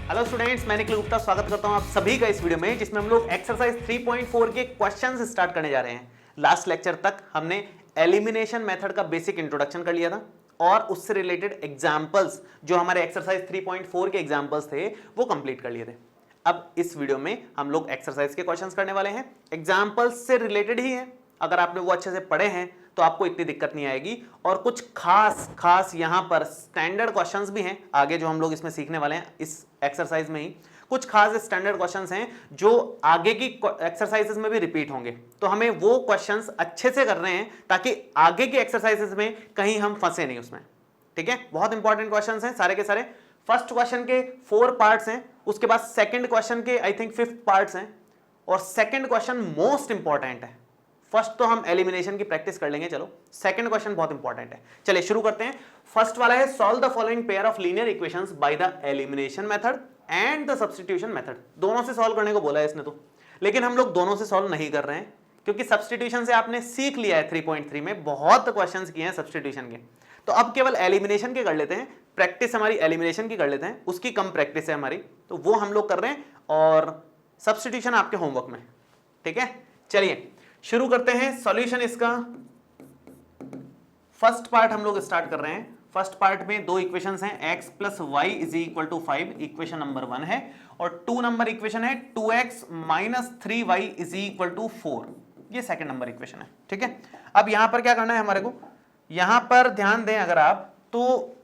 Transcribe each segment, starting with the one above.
Hello students, मैं निखिल गुप्ता स्वागत करता हूं आप सभी का इस वीडियो में, जिसमें हम लोग एक्सरसाइज 3.4 के क्वेश्चंस स्टार्ट करने जा रहे हैं। लास्ट लेक्चर तक हमने एलिमिनेशन मेथड का बेसिक इंट्रोडक्शन कर लिया था और उससे रिलेटेड एग्जांपल्स जो हमारे एक्सरसाइज 3.4 के एग्जांपल्स थे वो कंप्लीट कर लिए थे। अब इस वीडियो में हम लोग एक्सरसाइज के क्वेश्चंस करने वाले हैं, एग्जांपल्स से रिलेटेड ही है। अगर आपने वो अच्छे से पढ़े हैं तो आपको इतनी दिक्कत नहीं आएगी। और कुछ खास यहां पर स्टैंडर्ड क्वेश्चंस भी हैं आगे जो हम लोग इसमें सीखने वाले हैं। इस एक्सरसाइज में ही कुछ खास स्टैंडर्ड क्वेश्चंस हैं जो आगे की एक्सरसाइजेस में भी रिपीट होंगे, तो हमें वो क्वेश्चंस अच्छे से कर रहे हैं ताकि आगे की एक्सरसाइजेस में कहीं हम फंसे नहीं उसमें। ठीक है, बहुत इंपॉर्टेंट क्वेश्चंस हैं सारे के सारे। फर्स्ट क्वेश्चन के 4 पार्ट्स हैं, उसके बाद सेकंड क्वेश्चन के आई थिंक 5th पार्ट्स हैं, और सेकंड क्वेश्चन मोस्ट इंपॉर्टेंट है। फर्स्ट तो हम एलिमिनेशन की प्रैक्टिस कर लेंगे, चलो सेकंड क्वेश्चन बहुत इंपॉर्टेंट है। चलिए शुरू करते हैं। फर्स्ट वाला है solve the following pair of linear equations bye the elimination method and the substitution method. दोनों से सॉल्व करने को बोला है इसने तो, लेकिन हम लोग दोनों से सॉल्व नहीं कर रहे हैं क्योंकि सब्स्टिट्यूशन से आपने सीख लिया है 3.3 में, बहुत क्वेश्चंस किए हैं सब्स्टिट्यूशन के। तो अब केवल एलिमिनेशन के कर लेते हैं, प्रैक्टिस हमारी एलिमिनेशन की कर लेते हैं, उसकी कम प्रैक्टिस है हमारी, तो वो हम लोग कर रहे हैं और सब्स्टिट्यूशन आपके होमवर्क में। ठीक है, चलिए शुरू करते हैं सॉल्यूशन इसका। फर्स्ट पार्ट हम लोग स्टार्ट कर रहे हैं। फर्स्ट पार्ट में दो इक्वेशंस हैं, x plus Y is equal to 5, equation number 1 है, और 2 नंबर इक्वेशन है 2x minus 3y is equal to 4, ये सेकंड नंबर इक्वेशन है। ठीक है, अब यहां पर क्या करना है हमारे को, यहां पर ध्यान दें अगर आप, तो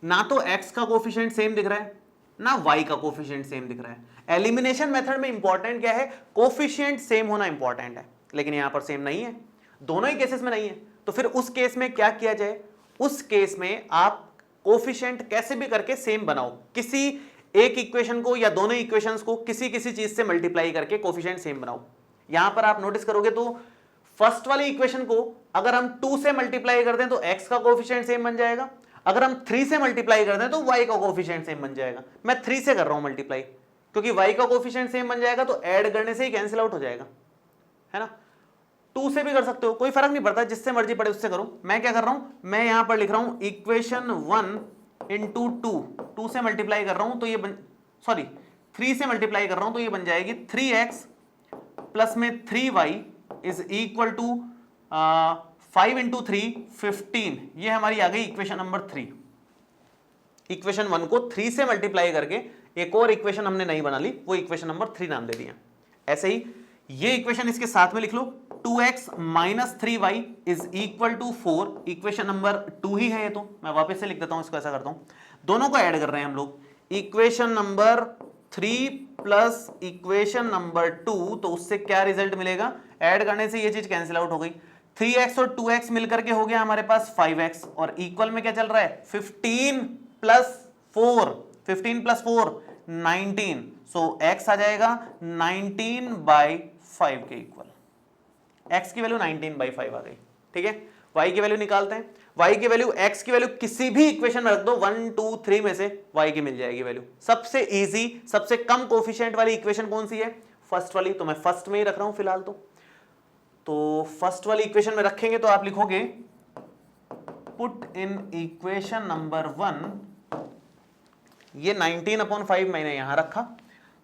ना तो x का कोफिशिएंट सेम दिख रहा है ना y का कोफिशिएंट सेम दिख रहा है। एलिमिनेशन मेथड में इंपॉर्टेंट क्या है, कोफिशिएंट सेम होना इंपॉर्टेंट है, लेकिन यहां पर सेम नहीं है, दोनों ही केसेस में नहीं है। तो फिर उस केस में क्या किया जाए, उस केस में आप कोफिशिएंट कैसे भी करके सेम बनाओ, किसी एक इक्वेशन को या दोनों इक्वेशंस को किसी किसी चीज से मल्टीप्लाई करके कोफिशिएंट सेम बनाओ। यहां पर आप नोटिस करोगे तो फर्स्ट वाली इक्वेशन को अगर हम 2 से मल्टीप्लाई कर दें तो x का कोफिशिएंट सेम बन जाएगा, अगर हम 3 से मल्टीप्लाई कर दें तो y का कोफिशिएंट सेम बन जाएगा। मैं 3 से कर रहा हूं मल्टीप्लाई क्योंकि y का कोफिशिएंट सेम बन जाएगा तो ऐड करने से ही कैंसिल आउट हो जाएगा, है ना। 2 से भी कर सकते हो, कोई फर्क नहीं पड़ता, जिससे मर्जी पड़े उससे करो। मैं क्या कर रहा हूं, मैं यहां पर लिख रहा हूं इक्वेशन 1 इंटू 2 से मल्टीप्लाई कर रहा हूं तो ये 3 से मल्टीप्लाई कर रहा हूं तो ये बन जाएगी 3x प्लस में 3y is equal to 5 into 3 15, ये हमारी आ गई इक्वेशन नंबर 3। इक्वेशन 1 को 3 से मल्टीप्लाई करके एक और इक्वेशन हमने नहीं बना ली, वो इक्वेशन नंबर 3 नाम दे दिया। ऐसे ही ये इक्वेशन इसके साथ में लिख लो, 2x minus 3y is equal to 4, equation number 2 ही है ये, तो मैं वापस से लिख देता हूं इसको, ऐसा करता हूं, दोनों को ऐड कर रहे हैं हम लोग, equation number 3 plus equation number 2, तो उससे क्या रिजल्ट मिलेगा, ऐड करने से ये चीज कैंसिल आउट हो गई। 3x और 2x मिलकर के हो गया हमारे पास 5x, और इक्वल में क्या चल रहा है 15 प्लस 4 19, सो x आ जाएगा 19/5 के इक्वल, x की वैल्यू 19/5 आ गई। ठीक है, y की वैल्यू निकालते हैं, y की वैल्यू, x की वैल्यू किसी भी इक्वेशन में रख दो, 1 2 3 में से y की मिल जाएगी वैल्यू। सबसे इजी, सबसे कम कोफिशिएंट वाली इक्वेशन कौन सी है, फर्स्ट वाली, तो मैं फर्स्ट में ही रख रहा हूं फिलहाल। तो फर्स्ट वाली इक्वेशन में रखेंगे तो आप लिखोगे पुट इन इक्वेशन नंबर 1, ये 19/5 मैंने यहां रखा,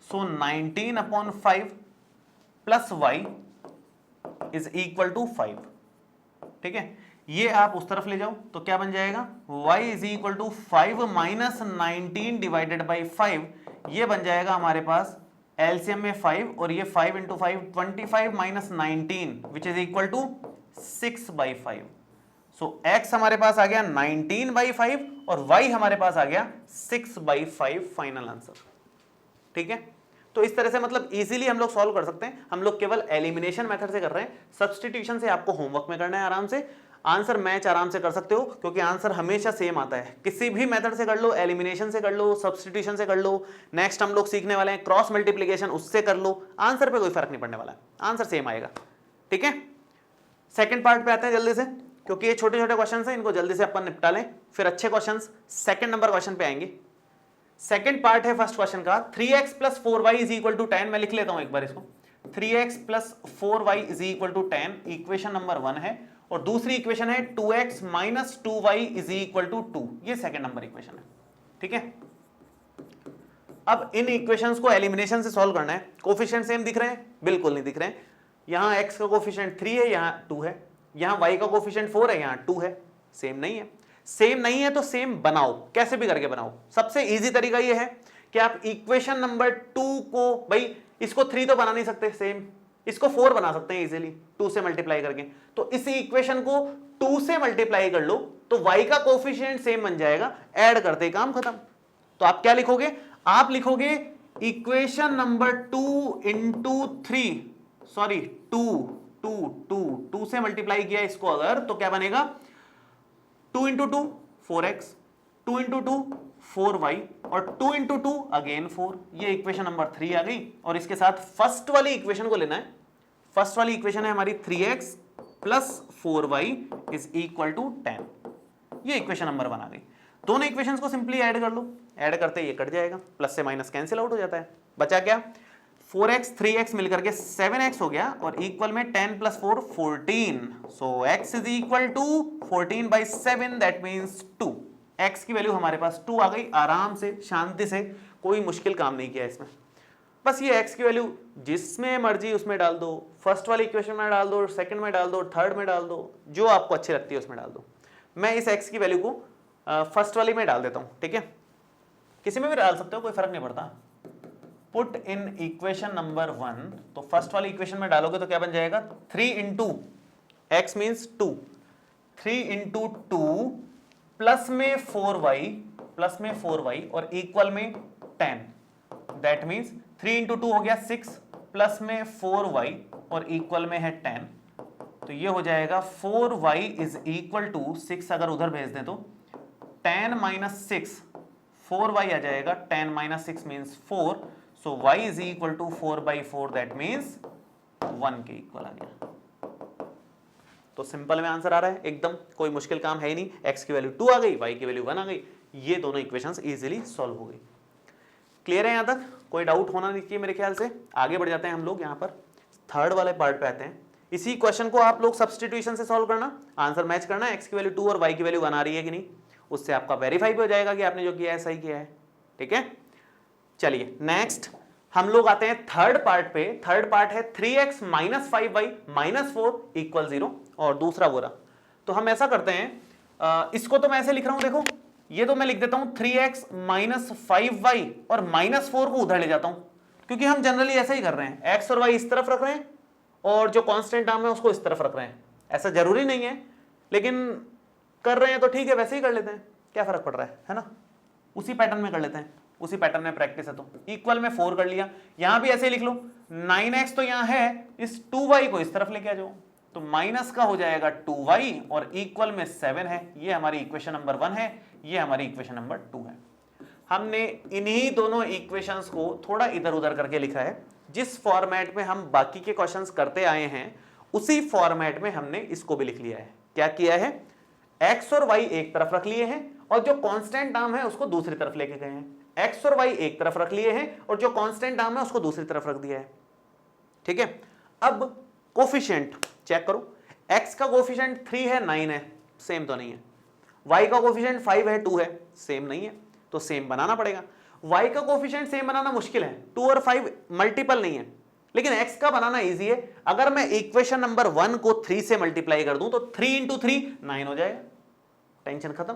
so 19/5 plus y is equal to 5। ठीक है, ये आप उस तरफ ले जाओ तो क्या बन जाएगा, y is equal to 5 minus 19 divided by 5, ये बन जाएगा हमारे पास एलसीएम में 5, और ये 5 into 5 25 minus 19 which is equal to 6/5। So x हमारे पास आ गया 19/5 और y हमारे पास आ गया 6/5 फाइनल आंसर। ठीक है, तो इस तरह से मतलब इजीली हम लोग सॉल्व कर सकते हैं। हम लोग केवल एलिमिनेशन मेथड से कर रहे हैं, सब्स्टिट्यूशन से आपको होमवर्क में करना है आराम से। आंसर मैच आराम से कर सकते हो क्योंकि आंसर हमेशा सेम आता है, किसी भी मेथड से कर लो, एलिमिनेशन से कर लो, सब्स्टिट्यूशन से कर लो, नेक्स्ट हम लोग सीखने वाले हैं क्रॉस मल्टीप्लिकेशन, उससे कर लो, आंसर पे कोई फर्क नहीं पड़ने वाला है, आंसर सेम आएगा। ठीक है, सेकंड पार्ट पे आते हैं जल्दी से, क्योंकि ये छोटे छोटे क्वेश्चन हैं, इनको जल्दी से अपन निपटा लें, फिर अच्छे क्वेश्चन सेकंड नंबर क्वेश्चन पे आएंगे। सेकंड पार्ट है फर्स्ट क्वेश्चन का, 3x plus 4y is equal to 10, मैं लिख लेता हूं एक बार इसको, 3x plus 4y is equal to 10, equation number 1 है, और दूसरी इक्वेशन है 2x minus 2y is equal to 2, ये सेकंड नंबर इक्वेशन है। ठीक है, अब इन इक्वेशंस को एलिमिनेशन से सॉल्व करना है। कोफिशिएंट सेम दिख रहे हैं? बिल्कुल नहीं दिख रहे हैं। यहां x का कोफिशिएंट 3 है, यहां 2 है, यहां y का कोफिशिएंट 4 है, यहां 2 है। सेम नहीं है। सेम नहीं है तो सेम बनाओ, कैसे भी करके बनाओ। सबसे इजी तरीका यह है कि आप इक्वेशन नंबर 2 को, भाई इसको 3 तो बना नहीं सकते सेम, इसको 4 बना सकते हैं इजीली 2 से मल्टीप्लाई करके। तो इस इक्वेशन को 2 से मल्टीप्लाई कर लो तो y का कोफिशिएंट सेम बन जाएगा, ऐड करते काम खत्म। तो आप क्या लिखोगे? आप लिखोगे इक्वेशन नंबर 2 इंटू 3, सॉरी 2 से मल्टीप्लाई किया इसको अगर, तो क्या बनेगा? 2 इंटू 2 4x, 2 इंटू 2 4y और 2 इंटू 2 अगेन 4। ये इक्वेशन नंबर 3 आ गई। और इसके साथ फर्स्ट वाली इक्वेशन को लेना है। फर्स्ट वाली इक्वेशन है हमारी 3x plus 4y is equal to 10। ये इक्वेशन नंबर 1 आ गई। दोनों इक्वेशंस को सिंपली ऐड कर लो, ऐड करते ये कट जाएगा, प्लस से माइनस कैंसिल आउट हो जाता है। बचा क्या? 4x 3x मिलकर के 7x हो गया और इक्वल में 10 plus 4 14। So x is equal to 14 by 7, that means 2। x की वैल्यू हमारे पास 2 आ गई। आराम से, शांति से, कोई मुश्किल काम नहीं किया इसमें। बस ये x की वैल्यू जिसमें मर्जी उसमें डाल दो, फर्स्ट वाली इक्वेशन में डाल दो, सेकंड में डाल दो, थर्ड में डाल दो, जो आपको अच्छी लगती है उसमें डाल दो। मैं इस x की वैल्यू को फर्स्ट वाली में डाल देता हूं, ठीक है? किसी में भी डाल सकते हो, कोई फर्क नहीं पड़ता। पुट इन इक्वेशन नंबर 1, तो फर्स्ट वाली इक्वेशन में डालोगे तो क्या बन जाएगा? 3 into x means 2, 3 into 2 plus में 4y और इक्वल में 10, दैट मीन्स 3 इंटू 2 हो गया 6 प्लस में 4y और इक्वल में है 10। तो ये हो जाएगा 4y इज इक्वल टू 6, अगर उधर भेज दें तो 10 माइनस 6, 4y आ जाएगा, 10 minus 6 means 4। So y is equal to 4/4, that means 1 के इक्वल आ गया। तो सिंपल में आंसर आ रहा है एकदम, कोई मुश्किल काम है ही नहीं। x की वैल्यू 2 आ गई, y की वैल्यू 1 आ गई, ये दोनों इक्वेशंस इजीली सॉल्व हो गई। क्लियर है? यहां तक कोई डाउट होना नहीं चाहिए मेरे ख्याल से। आगे बढ़ जाते हैं हम लोग, यहां पर थर्ड वाले पार्ट पे आते हैं। इसी क्वेश्चन को आप लोग सब्स्टिट्यूशन से सॉल्व करना, आंसर मैच करना, x की वैल्यू 2 और y की वैल्यू 1 आ रही है कि नहीं, उससे आपका वेरीफाई भी हो जाएगा कि आपने जो किया है सही किया है। ठीक है, चलिए नेक्स्ट हम लोग आते हैं थर्ड पार्ट पे। थर्ड पार्ट है 3x minus 5y minus 4 equal 0 और दूसरा बोरा। तो हम ऐसा करते हैं, इसको तो मैं ऐसे लिख रहा हूं, देखो ये तो मैं लिख देता हूं 3x माइनस 5y और माइनस 4 को उधर ले जाता हूं, क्योंकि हम जनरली ऐसा ही कर रहे हैं, x और y इस तरफ रख रहे हैं और जो कांस्टेंट टर्म है उसको इस तरफ रख रहे हैं। ऐसा जरूरी नहीं है, लेकिन कर रहे हैं तो ठीक है, वैसे ही कर लेते हैं, क्या फर्क पड़ रहा है ना? उसी पैटर्न में कर लेते हैं, उसी पैटर्न में प्रैक्टिस है। तो इक्वल में 4 कर लिया, यहां भी ऐसे ही लिख लो, 9x तो यहां है, इस 2y को इस तरफ लेके आ जाओ, तो माइनस का हो जाएगा 2y और इक्वल में 7 है। ये हमारी इक्वेशन नंबर 1 है, ये हमारी इक्वेशन नंबर 2 है। हमने इन्हीं दोनों इक्वेशंस को थोड़ा इधर उधर करके लिखा है। जिस फॉर्मेट में हम बाकी के क्वेश्चंस करते आए हैं उसी फॉर्मेट में हमने इसको भी लिख लिया है। क्या किया है? x और y एक तरफ रख लिए हैं और जो कांस्टेंट टर्म है उसको दूसरी तरफ लेके गए हैं। x और y एक तरफ रख लिए हैं और जो कांस्टेंट टर्म है उसको दूसरी तरफ रख दिया है। ठीक है, अब कोफिशिएंट चेक करो। x का कोफिशिएंट 3 है, 9 है, सेम तो नहीं है। y का कोफिशिएंट 5 है, 2 है, सेम नहीं है, तो सेम बनाना पड़ेगा। y का कोफिशिएंट सेम बनाना मुश्किल है, 2 और 5 मल्टीपल नहीं है, लेकिन x का बनाना इजी है। अगर मैं इक्वेशन नंबर 1 को 3 से मल्टीप्लाई कर दूं तो 3 इंटू 3 9 हो जाएगा, टेंशन खत्म।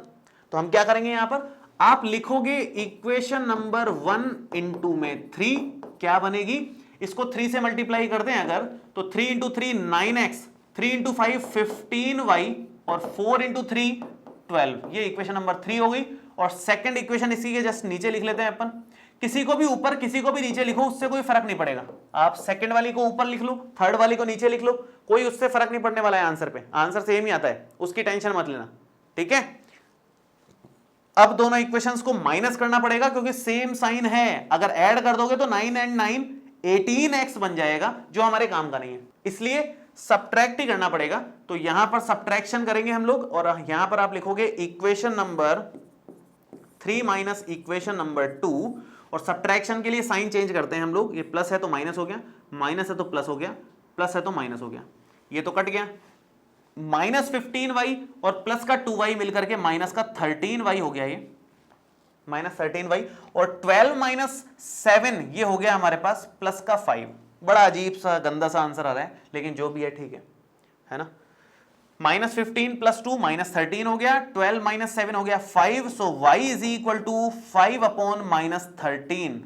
तो हम क्या करेंगे, यहां पर आप लिखोगे इक्वेशन नंबर 1 इंटू में 3, क्या बनेगी? इसको 3 से मल्टीप्लाई करते हैं अगर, तो 3 इंटू 3 9x, 3 इंटू 5 15y और 4 इंटू 3 12। ये इक्वेशन नंबर 3 हो गई। और सेकंड इक्वेशन इसी के जस्ट नीचे लिख लेते हैं अपन। किसी को भी ऊपर किसी को भी नीचे लिखो, उससे कोई फर्क नहीं पड़ेगा। आप सेकंड वाली को ऊपर लिख लो, थर्ड वाली को नीचे लिख लो, कोई उससे फर्क नहीं पड़ने वाला है आंसर पे। आंसर सेम ही आता है, उसकी टेंशन मत लेना। ठीक है, अब दोनों इक्वेशंस को माइनस करना पड़ेगा क्योंकि सेम साइन है। अगर ऐड कर दोगे तो 9 एंड 9 18x बन जाएगा, जो हमारे काम का नहीं है, इसलिए सब्ट्रैक्ट ही करना पड़ेगा। तो यहां पर सब्ट्रैक्शन करेंगे हम लोग और यहां पर आप लिखोगे equation number 3 minus equation number 2 और सब्ट्रैक्शन के लिए साइन चेंज करते हैं हम लोग। ये प्लस है तो माइनस हो गया, माइनस है तो प्लस हो गया, प्लस है तो माइनस हो गया, ये तो कट गया। माइनस 15y और प्लस का 2y मिलकर के माइनस का 13y हो गया ये। -13y, और 12 माइनस 7 ये हो गया हमारे पास प्लस का 5। बड़ा अजीब सा गंदा सा आंसर आ रहा है, लेकिन जो भी है ठीक है ना। -15 + 2 -13 हो गया, 12 माइनस 7 हो गया 5, so y is equal to 5 upon -13।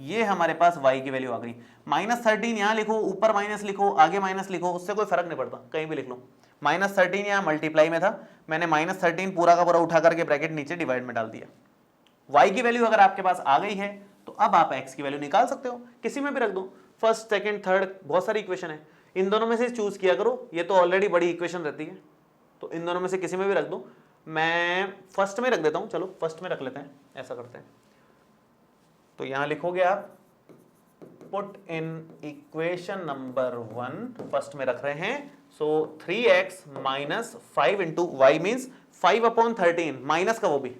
ये हमारे पास y की वैल्यू आ गई। -13 यहां लिखो, ऊपर माइनस लिखो, आगे माइनस लिखो, उससे कोई फर्क नहीं पड़ता, कहीं भी लिख लो। -13 यहां मल्टीप्लाई में था, मैंने -13 पूरा का पूरा उठा करके ब्रैकेट नीचे डिवाइड में डाल दिया। y की वैल्यू अगर आपके पास आ गई है तो अब आप x की वैल्यू निकाल सकते हो, किसी में भी रख दो, फर्स्ट सेकंड थर्ड, बहुत सारी इक्वेशन है, इन दोनों में से चूज किया करो। ये तो ऑलरेडी बड़ी इक्वेशन रहती है, तो इन दोनों में से किसी में भी रख दो। मैं फर्स्ट में रख देता हूं, चलो फर्स्ट में रख लेते हैं, ऐसा करते हैं। तो यहां लिखोगे आप put in equation number 1, first में रख रहे हैं, so 3x minus 5 into Y means 5 upon 13, minus का वो भी,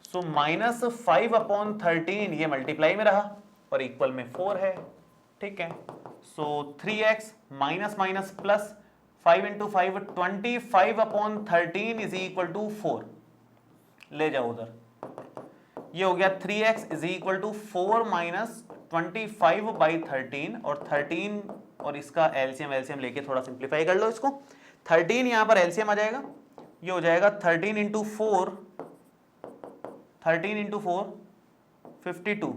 सो -5 अपॉन 13 ये मल्टीप्लाई में रहा और इक्वल में 4 है, ठीक है। So 3x minus minus plus 5 into 5 25 upon 13 is equal to 4, ले जाओ उधर, ये हो गया 3x is equal to 4 minus 25 by 13, और 13 और इसका एलसीएम लेके थोड़ा सिंप्लीफाई कर लो इसको। 13 यहां पर एलसीएम आ जाएगा, ये हो जाएगा 13 इंटू 4 52,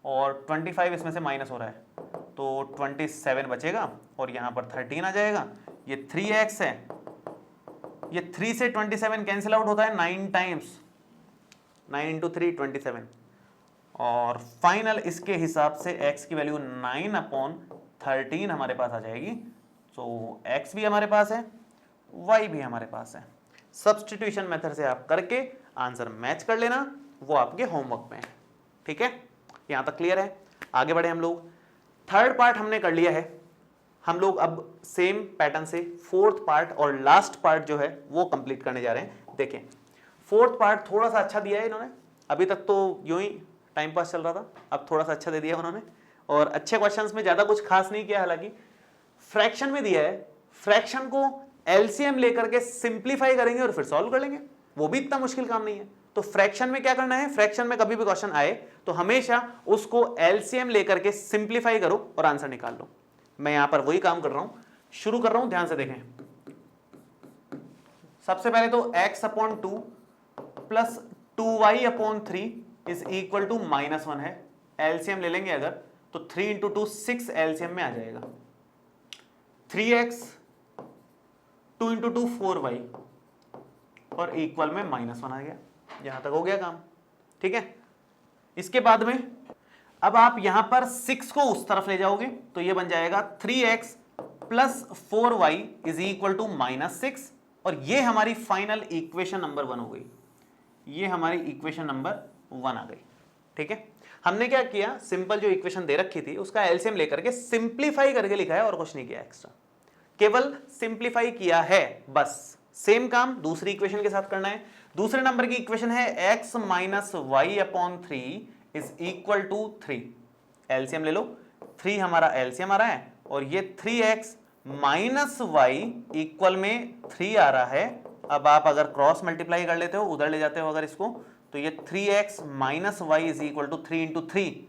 और 25 इसमें से माइनस हो रहा है तो 27 बचेगा, और यहां पर 13 आ जाएगा। ये 3x है, ये 3 से 27 कैंसिल आउट होता है 9 टाइम्स, 9 इंटू 3 27, और फाइनल इसके हिसाब से x की वैल्यू 9 अपॉन 13 हमारे पास आ जाएगी। सो x भी हमारे पास है, y भी हमारे पास है। सब्स्टिट्यूशन मेथड से आप करके आंसर मैच कर लेना, वो आपके होमवर्क में है, ठीक है। यहां तक क्लियर है। आगे बढ़े हम लोग, थर्ड पार्ट हमने कर लिया है, हम लोग अब सेम पैटर्न से फोर्थ पार्ट और लास्ट पार्ट जो है वो कंप्लीट करने जा रहे हैं। देखें, फोर्थ पार्ट थोड़ा सा अच्छा दिया है इन्होंने, अभी तक तो यूं ही टाइम पास चल रहा था, अब थोड़ा सा अच्छा दे दिया उन्होंने, और अच्छे क्वेश्चंस में ज्यादा कुछ खास नहीं किया, हालांकि फ्रैक्शन में दिया है, फ्रैक्शन को एलसीएम लेकर के सिंप्लीफाई करेंगे और फिर सॉल्व कर लेंगे, वो भी इतना मुश्किल काम नहीं है। तो फ्रैक्शन में क्या करना है, फ्रैक्शन में कभी भी क्वेश्चन आए तो हमेशा उसको एलसीएम लेकर के सिंप्लीफाई करो और आंसर निकाल लो। मैं यहां पर वही काम कर रहा हूं, शुरू कर रहा हूं, ध्यान से देखें। सबसे पहले तो x upon 2 plus 2y upon 3 is equal to -1 है, एलसीएम ले लेंगे अगर तो 3 इंटू 2 6 एलसीएम में आ जाएगा। 3x 2 इंटू 2 4y और इक्वल में -1 आ गया, यहां तक हो गया काम, ठीक है। इसके बाद में अब आप यहां पर 6 को उस तरफ ले जाओगे तो ये बन जाएगा 3x plus 4y is equal to -6, और ये हमारी फाइनल इक्वेशन नंबर 1 हो गई, ये हमारी इक्वेशन नंबर 1 आ गई, ठीक है। हमने क्या किया, सिंपल जो इक्वेशन दे रखी थी उसका एलसीएम लेकर के सिंप्लीफाई करके लिखा है, और कुछ नहीं किया एक्स्ट्रा, केवल सिंप्लीफाई किया है बस। सेम काम दूसरी इक्वेशन के साथ करना है। दूसरे नंबर की इक्वेशन है x minus Y upon 3 is equal to 3, LCM ले लो, 3 हमारा एलसीएम आ रहा है, और ये 3x माइनस वाई इक्वल में 3 आ रहा है। अब आप अगर क्रॉस मल्टीप्लाई कर लेते हो, उधर ले जाते हो अगर इसको, तो ये 3x minus Y is equal to 3 into 3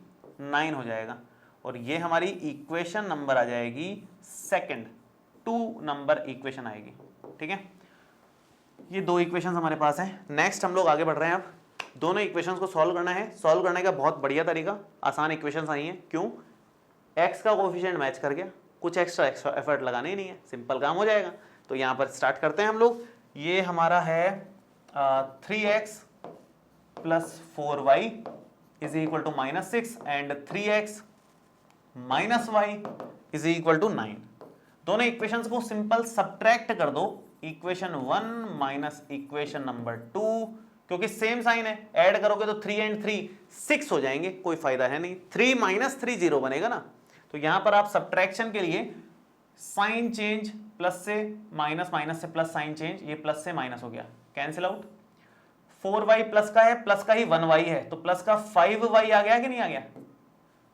9 हो जाएगा, और ये हमारी इक्वेशन नंबर आ जाएगी सेकंड, 2 नंबर इक्वेशन आएगी, ठीक है। ये दो इक्वेशंस हमारे पास हैं। नेक्स्ट हम लोग आगे बढ़ रहे हैं, अब दोनों इक्वेशंस को सॉल्व करना है। सॉल्व करने का बहुत बढ़िया तरीका, आसान इक्वेशंस आई हैं, क्यों, x का कोएफिशिएंट मैच कर गया, कुछ एक्स्ट्रा एफर्ट लगाने ही नहीं है, सिंपल काम हो जाएगा। तो यहाँ पर स्टार्ट करते हैं हम लोग। ये हमारा है 3x plus 4y is equal to -6 and 3x minus Y is equal to 9। दोनों इक्वेशंस को सिंपल सब्ट्रैक्ट कर दो, इक्वेशन 1 माइनस इक्वेशन नंबर 2, क्योंकि सेम साइन है, ऐड करोगे तो 3 एंड 3 6 हो जाएंगे, कोई फायदा है नहीं, 3 माइनस 3 0 बनेगा ना। तो यहां पर आप सब्ट्रैक्शन के लिए साइन चेंज, प्लस से माइनस, माइनस से प्लस, साइन चेंज, ये प्लस से माइनस हो गया, कैंसिल आउट। 4y प्लस का है, प्लस का ही 1y है, तो प्लस का 5y आ गया कि नहीं आ गया,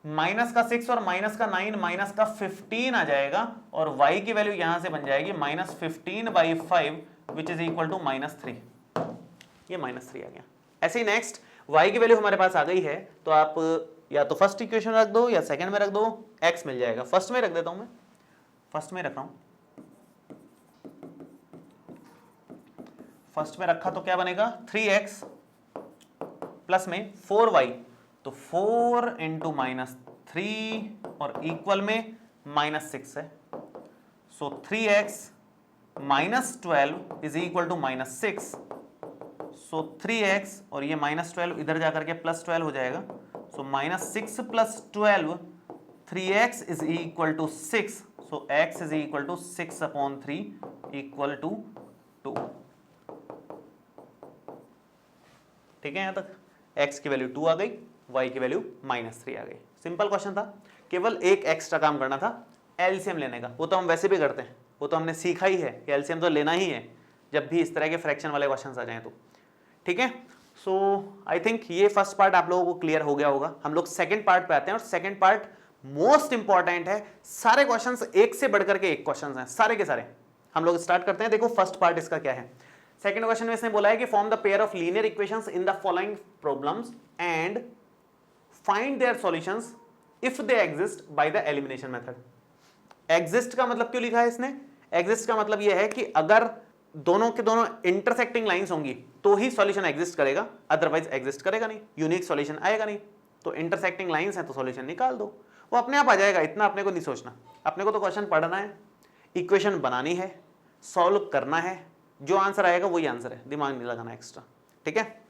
माइनस का 6 और माइनस का 9 माइनस का 15 आ जाएगा, और y की वैल्यू यहां से बन जाएगी -15/5 विच इज इक्वल टू -3, ये -3 आ गया, ऐसे ही नेक्स्ट y की वैल्यू हमारे पास आ गई है, तो आप या तो फर्स्ट इक्वेशन रख दो या सेकंड में रख दो, x मिल जाएगा। फर्स्ट में रख देता हूं मैं, फर्स्ट में रख रहा हूं, फर्स्ट में रखा तो क्या बनेगा 3x प्लस में 4y, तो 4 इंटू -3 और इक्वल में -6 है। So 3x -12 is equal to -6। So 3x और ये -12 इधर जाकर के +12 हो जाएगा। So -6 + 12, 3x is equal to 6। So x is equal to 6/3 equal to 2। ठीक है, यहां तक x की वैल्यू 2 आ गई, y की वैल्यू -3 आ गई। सिंपल क्वेश्चन था, केवल एक एक्स्ट्रा काम करना था, एलसीएम लेने का। वो तो हम वैसे भी करते हैं, वो तो हमने सीखा ही है कि एलसीएम तो लेना ही है जब भी इस तरह के फ्रैक्शन वाले क्वेश्चन आ जाएं तो। ठीक है, सो आई थिंक ये फर्स्ट पार्ट आप लोगों को क्लियर हो गया होगा। हम लोग सेकंड पार्ट पे आते हैं, और सेकंड पार्ट मोस्ट इंपॉर्टेंट है। सारे क्वेश्चंस एक से बढ़कर के एक क्वेश्चंस हैं, सारे के सारे। हम लोग स्टार्ट करते हैं। देखो फर्स्ट पार्ट इसका क्या है। सेकंड क्वेश्चन में इसने बोला है कि form the pair of linear equations in the following problems and find their solutions if they exist by the elimination method. Exist का मतलब क्यों लिखा है इसने? एग्जिस्ट का मतलब यह है कि अगर दोनों के दोनों इंटरसेक्टिंग लाइंस होंगी तो ही सॉल्यूशन एग्जिस्ट करेगा, अदरवाइज एग्जिस्ट करेगा नहीं, यूनिक सॉल्यूशन आएगा नहीं। तो इंटरसेक्टिंग लाइंस है तो सॉल्यूशन निकाल दो, वो अपने आप आ जाएगा। इतना अपने को नहीं सोचना, अपने को तो क्वेश्चन पढ़ना है, इक्वेशन बनानी है, सॉल्व करना है, जो आंसर आएगा वही आंसर है, दिमाग नहीं लगाना एक्स्ट्रा। ठीक है,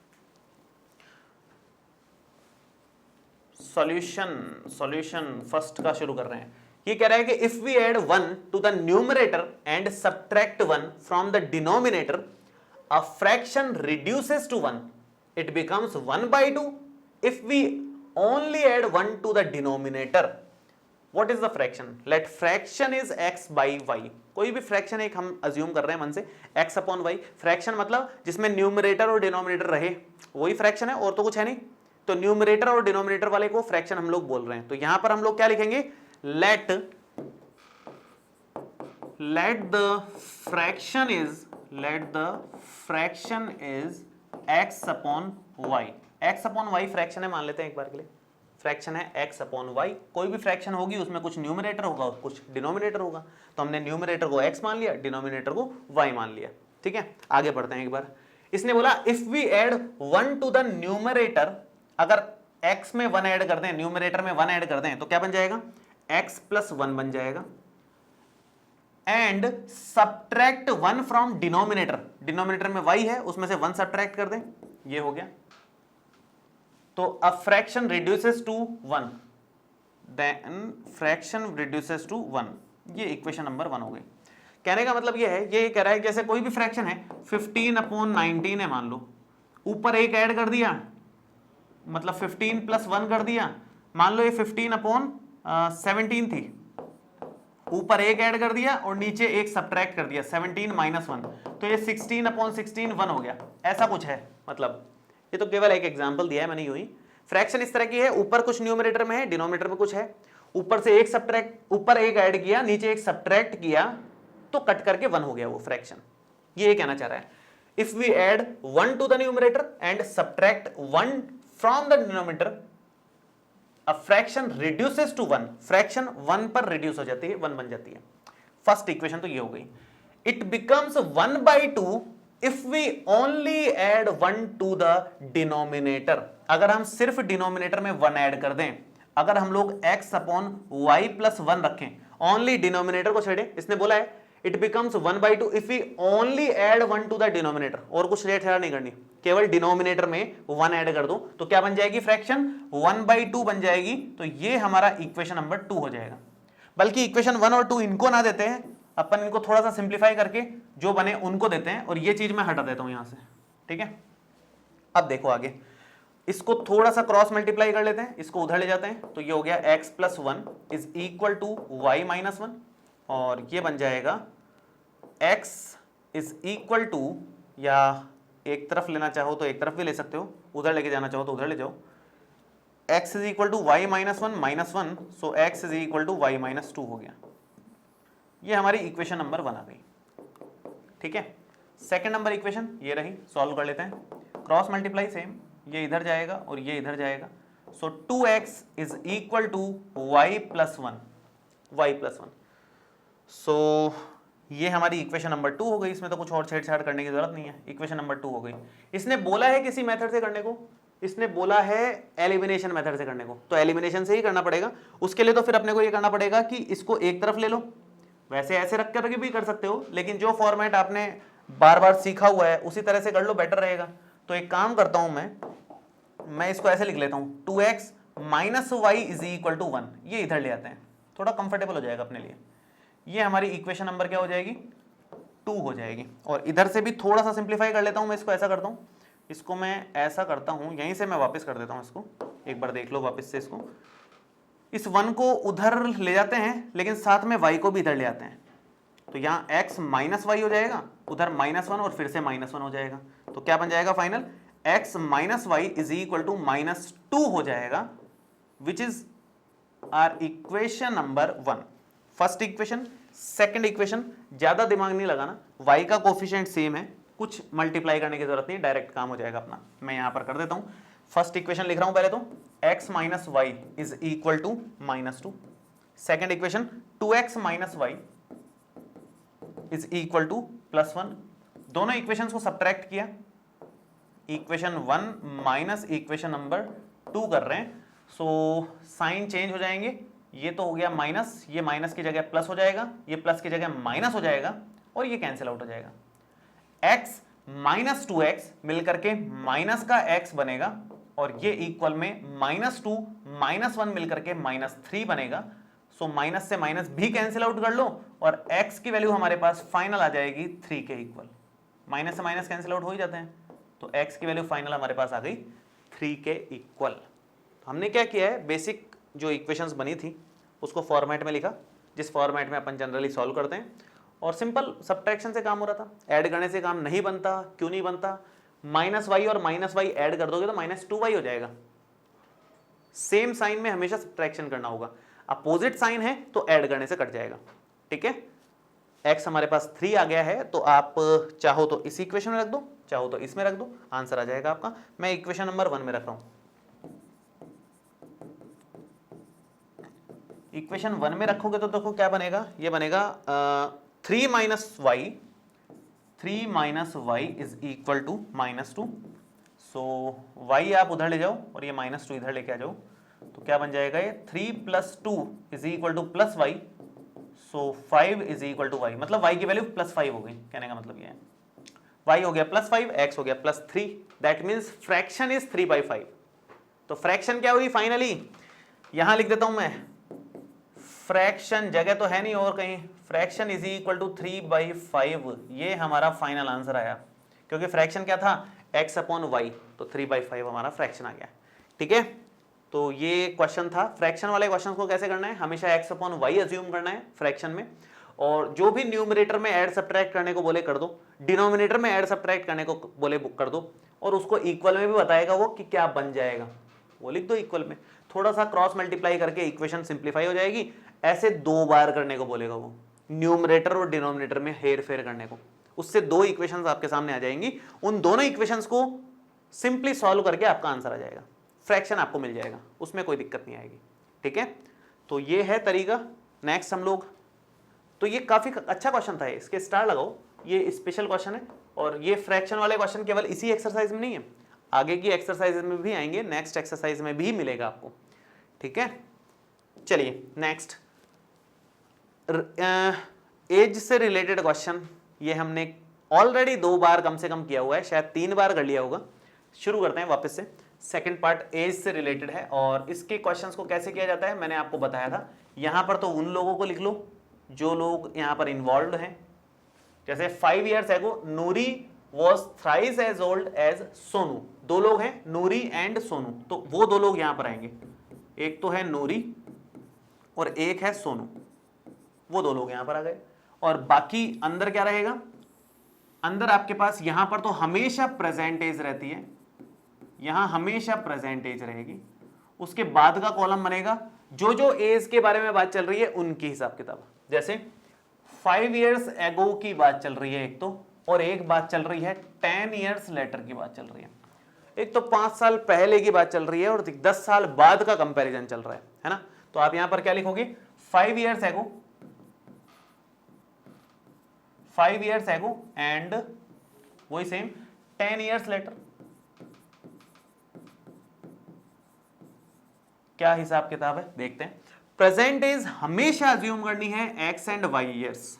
सॉल्यूशन फर्स्ट का शुरू कर रहे हैं। ये कह रहा है कि if we add 1 to the numerator and subtract 1 from the denominator, a fraction reduces to 1, it becomes 1/2 if we only add 1 to the denominator. What is the fraction? Let fraction is x by y। कोई भी fraction एक हम assume कर रहे हैं मन से, x upon y। Fraction मतलब जिसमें न्यूमरेटर और डिनोमिनेटर रहे वही फ्रैक्शन है, और तो कुछ है नहीं। तो न्यूमरेटर और डिनोमिनेटर वाले को फ्रैक्शन हम लोग बोल रहे हैं। तो यहां पर हम लोग क्या लिखेंगे? let the fraction is x upon y। x upon y fraction है, मान लेते हैं एक बार के लिए फ्रैक्शन है x अपॉन y। कोई भी फ्रैक्शन होगी उसमें कुछ न्यूमरेटर होगा और कुछ डिनोमिनेटर होगा, तो हमने न्यूमरेटर को x मान लिया, डिनोमिनेटर को y मान लिया। ठीक है, आगे बढ़ते हैं एक बार। इसने बोला if we add 1 to the numerator, अगर x में 1 ऐड कर दें, न्यूमरेटर में 1 ऐड कर दें, तो क्या बन जाएगा? x + 1 बन जाएगा। And subtract 1 from denominator, denominator में y है, उसमें से 1 सबट्रैक्ट कर दें, ये हो गया। तो a fraction reduces to 1, then fraction reduces to 1, ये इक्वेशन नंबर 1 हो गई। कहने का मतलब ये है, ये कह रहा है जैसे कोई भी फ्रैक्शन है 15/19 है मान लो, ऊपर एक ऐड कर दिया, मतलब 15 + 1 कर दिया, मान लो ये 15/17 थी, ऊपर एक ऐड कर दिया और नीचे एक सब्ट्रैक्ट कर दिया 17 - 1, तो ये 16/16 1 हो गया। ऐसा कुछ है, मतलब ये तो केवल एक एग्जांपल दिया है मैंने यूं ही। फ्रैक्शन इस तरह की है, ऊपर कुछ न्यूमरेटर में है, डिनोमिनेटर में कुछ है, ऊपर से एक सब्ट्रैक्ट, ऊपर एक ऐड किया, नीचे एक सब्ट्रैक्ट किया, तो कट करके 1 हो गया वो फ्रैक्शन। ये कहना चाह रहा है if we add 1 to the numerator and subtract 1 from the denominator, a fraction reduces to 1, fraction 1 पर रिड्यूस हो जाती है, 1 बन जाती है। फर्स्ट इक्वेशन तो ये हो गई। It becomes 1/2 if we only add 1 to the denominator, अगर हम सिर्फ डिनोमिनेटर में 1 ऐड कर दें, अगर हम लोग x अपॉन y + 1 रखें, ओनली डिनोमिनेटर को छेड़े, इसने बोला है it becomes 1/2 if we only add 1 to the denominator, और कुछ छेड़ा नहीं करनी, केवल डिनोमिनेटर में 1 ऐड कर दो, तो क्या बन जाएगी? फ्रैक्शन 1/2 बन जाएगी। तो ये हमारा इक्वेशन नंबर 2 हो जाएगा। बल्कि इक्वेशन 1 और 2 इनको ना देते हैं अपन, इनको थोड़ा सा सिंप्लीफाई करके जो बने उनको देते हैं, और ये चीज मैं हटा देता हूं यहां से। ठीक है, अब देखो आगे, इसको थोड़ा सा क्रॉस मल्टीप्लाई कर लेते हैं, इसको उधर ले जाते हैं, तो ये हो गया x + 1 is equal to y - 1, और ये बन जाएगा x इज इक्वल टू, या एक तरफ लेना चाहो तो एक तरफ भी ले सकते हो, उधर लेके जाना चाहो तो उधर ले जाओ, x is equal to y - 1 -1, so x is equal to y - 2 हो गया। ये हमारी इक्वेशन नंबर 1 आ गई। ठीक है, सेकंड नंबर इक्वेशन ये रही, सॉल्व कर लेते हैं। क्रॉस मल्टीप्लाई सेम, ये इधर जाएगा और ये इधर जाएगा। So 2x is equal to y plus 1, y plus 1। So ये हमारी इक्वेशन नंबर 2 हो गई। इसमें तो कुछ और छेड़छाड़ करने की जरूरत नहीं है, इक्वेशन नंबर 2 हो गई। इसने बोला है किसी मेथड से करने को, इसने बोला है एलिमिनेशन मेथड से करने को, तो एलिमिनेशन से ही करना पड़ेगा। उसके लिए तो फिर अपने को ये करना पड़ेगा कि इसको एक तरफ ले लो, वैसे ऐसे रख कर भी कर सकते हो, लेकिन जो फॉर्मेट आपने बार बार सीखा हुआ है उसी तरह से कर लो, बेटर रहेगा। तो एक काम करता हूं मैं इसको ऐसे लिख लेता हूं, 2x minus Y is equal to 1, ये इधर ले आते हैं, थोड़ा कंफर्टेबल हो जाएगा अपने लिए। ये हमारी इक्वेशन नंबर क्या हो जाएगी, 2 हो जाएगी। और इधर से भी थोड़ा सा सिंप्लीफाई कर लेता हूं, मैं इसको ऐसा करता हूं, इसको मैं ऐसा करता हूं, यहीं से मैं वापस कर देता हूं इसको, एक बार देख लो वापस से इसको। इस 1 को उधर ले जाते हैं, लेकिन साथ में y को भी इधर ले आते हैं, तो यहाँ x माइनस वाई हो जाएगा, उधर -1 और फिर से -1 हो जाएगा। तो क्या बन जाएगा final, x minus Y is equal to -2 हो जाएगा, which is our equation number 1। First equation, second equation, ज्यादा दिमाग नहीं लगाना, y का कोफिशिएंट सेम है, कुछ मल्टीप्लाई करने की जरूरत नहीं, डायरेक्ट काम हो जाएगा अपना। मैं यहां पर कर देता हूं, फर्स्ट इक्वेशन लिख रहा हूं पहले तो, x minus Y is equal to -2। Second equation 2x minus Y is equal to +1। दोनों इक्वेशंस को सब्ट्रैक्ट किया, इक्वेशन 1 माइनस इक्वेशन नंबर 2 कर रहे हैं, सो साइन चेंज हो जाएंगे, ये तो हो गया माइनस, ये माइनस की जगह प्लस हो जाएगा, ये प्लस की जगह माइनस हो जाएगा, और ये कैंसिल आउट हो जाएगा। x माइनस 2x मिलकर के माइनस का x बनेगा, और ये इक्वल में -2 -1 मिलकर के -3 बनेगा। सो माइनस से माइनस भी कैंसिल आउट कर लो, और x की वैल्यू हमारे पास फाइनल आ जाएगी 3 के इक्वल। माइनस से माइनस कैंसिल आउट हो ही जाते हैं, तो x की वैल्यू फाइनल हमारे पास आ गई 3 के इक्वल। हमने क्या किया है, बेसिक जो इक्वेशंस बनी थी उसको फॉर्मेट में लिखा, जिस फॉर्मेट में अपन जनरली सॉल्व करते हैं, और सिंपल सब्ट्रैक्शन से काम हो रहा था, ऐड करने से काम नहीं बनता। क्यों नहीं बनता, -y और -y ऐड कर दोगे तो -2y हो जाएगा। सेम साइन में हमेशा सब्ट्रैक्शन करना होगा, अपोजिट साइन है तो ऐड करने से कट जाएगा, ठीक है। x हमारे पास 3 आ गया है, तो आप चाहो तो इस इक्वेशन में रख दो, चाहो तो इसमें रख दो, आंसर आ जाएगा आपका। मैं इक्वेशन नंबर 1 में रख रहा हूं, इक्वेशन 1 में रखोगे तो देखो क्या बनेगा, ये बनेगा 3 minus Y is equal to -2। So y आप उधर ले जाओ और ये -2 इधर लेके आ जाओ, तो क्या बन जाएगा, ये 3 + 2 is equal to +y। So 5 is equal to y, मतलब y की वैल्यू +5 हो गई, कहने का मतलब ये है y हो गया +5, x हो गया +3, दैट मीन्स फ्रैक्शन इज 3/5। तो फ्रैक्शन क्या हुई फाइनली, यहां लिख देता हूं मैं, फ्रैक्शन जगह तो है नहीं और कहीं, फ्रैक्शन इज इक्वल टू 3/5, ये हमारा फाइनल आंसर आया, क्योंकि फ्रैक्शन क्या था, x अपॉन वाई, तो 3/5 हमारा फ्रैक्शन आ गया, ठीक है। तो ये क्वेश्चन था। फ्रैक्शन वाले क्वेश्चन को कैसे करना है, हमेशा x अपॉन वाई अज्यूम करना है फ्रैक्शन में, और जो भी न्यूमरेटर में ऐड सब्ट्रैक्ट करने को बोले कर दो, डिनोमिनेटर में ऐड सब्ट्रैक्ट करने को बोले कर दो, और उसको इक्वल में भी बताएगा वो कि क्या बन जाएगा, वो लिख दो इक्वल में। थोड़ा सा क्रॉस मल्टीप्लाई करके इक्वेशन सिंप्लीफाई हो जाएगी, ऐसे 2 बार करने को बोलेगा वो, न्यूमरेटर और डिनोमिनेटर में हेर फेर करने को, उससे 2 इक्वेशंस आपके सामने आ जाएंगी। उन दोनों इक्वेशंस को सिंपली सॉल्व करके आपका आंसर आ जाएगा, फ्रैक्शन आपको मिल जाएगा, उसमें कोई दिक्कत नहीं आएगी, ठीक है। तो ये है तरीका। नेक्स्ट हम लोग, तो ये काफी अच्छा क्वेश्चन था, इसके स्टार लगाओ, ये स्पेशल क्वेश्चन है, और ये फ्रैक्शन वाले क्वेश्चन केवल इसी एक्सरसाइज में नहीं है, आगे की एक्सरसाइज में भी आएंगे, नेक्स्ट एक्सरसाइज में भी मिलेगा आपको, ठीक है। चलिए नेक्स्ट, एज से रिलेटेड क्वेश्चन, ये हमने ऑलरेडी 2 बार कम से कम किया हुआ है, शायद 3 बार कर लिया होगा। शुरू करते हैं वापस से। सेकंड पार्ट एज से रिलेटेड है, और इसके क्वेश्चंस को कैसे किया जाता है मैंने आपको बताया था। यहां पर तो उन लोगों को लिख लो जो लोग यहां पर इन्वॉल्व हैं, जैसे 5 years ago Noori was thrice as old as Sonu. 2 लोग हैं, नूरी एंड सोनू, तो वो 2 लोग यहां पर आएंगे, एक तो है नूरी और एक है सोनू, वो 2 लोग यहां पर आ गए। और बाकी अंदर क्या रहेगा, अंदर आपके पास यहां पर तो हमेशा प्रेजेंट एज रहती है, यहां हमेशा प्रेजेंट एज रहेगी, उसके बाद का कॉलम बनेगा जो जो एज के बारे में बात चल रही है उनकी हिसाब किताब। जैसे 5 years ago की बात चल रही है एक तो, और एक बात चल रही है 10 years later की बात चल रही है। एक तो 5 साल पहले की बात चल रही है और 10 साल बाद का कंपैरिजन चल रहा है ना। तो आप यहां पर क्या लिखोगे, 5 years ago, 5 years ago and वही सेम 10 years later। क्या हिसाब किताब है देखते हैं। प्रेजेंट एज हमेशा अज्यूम करनी है x and y years.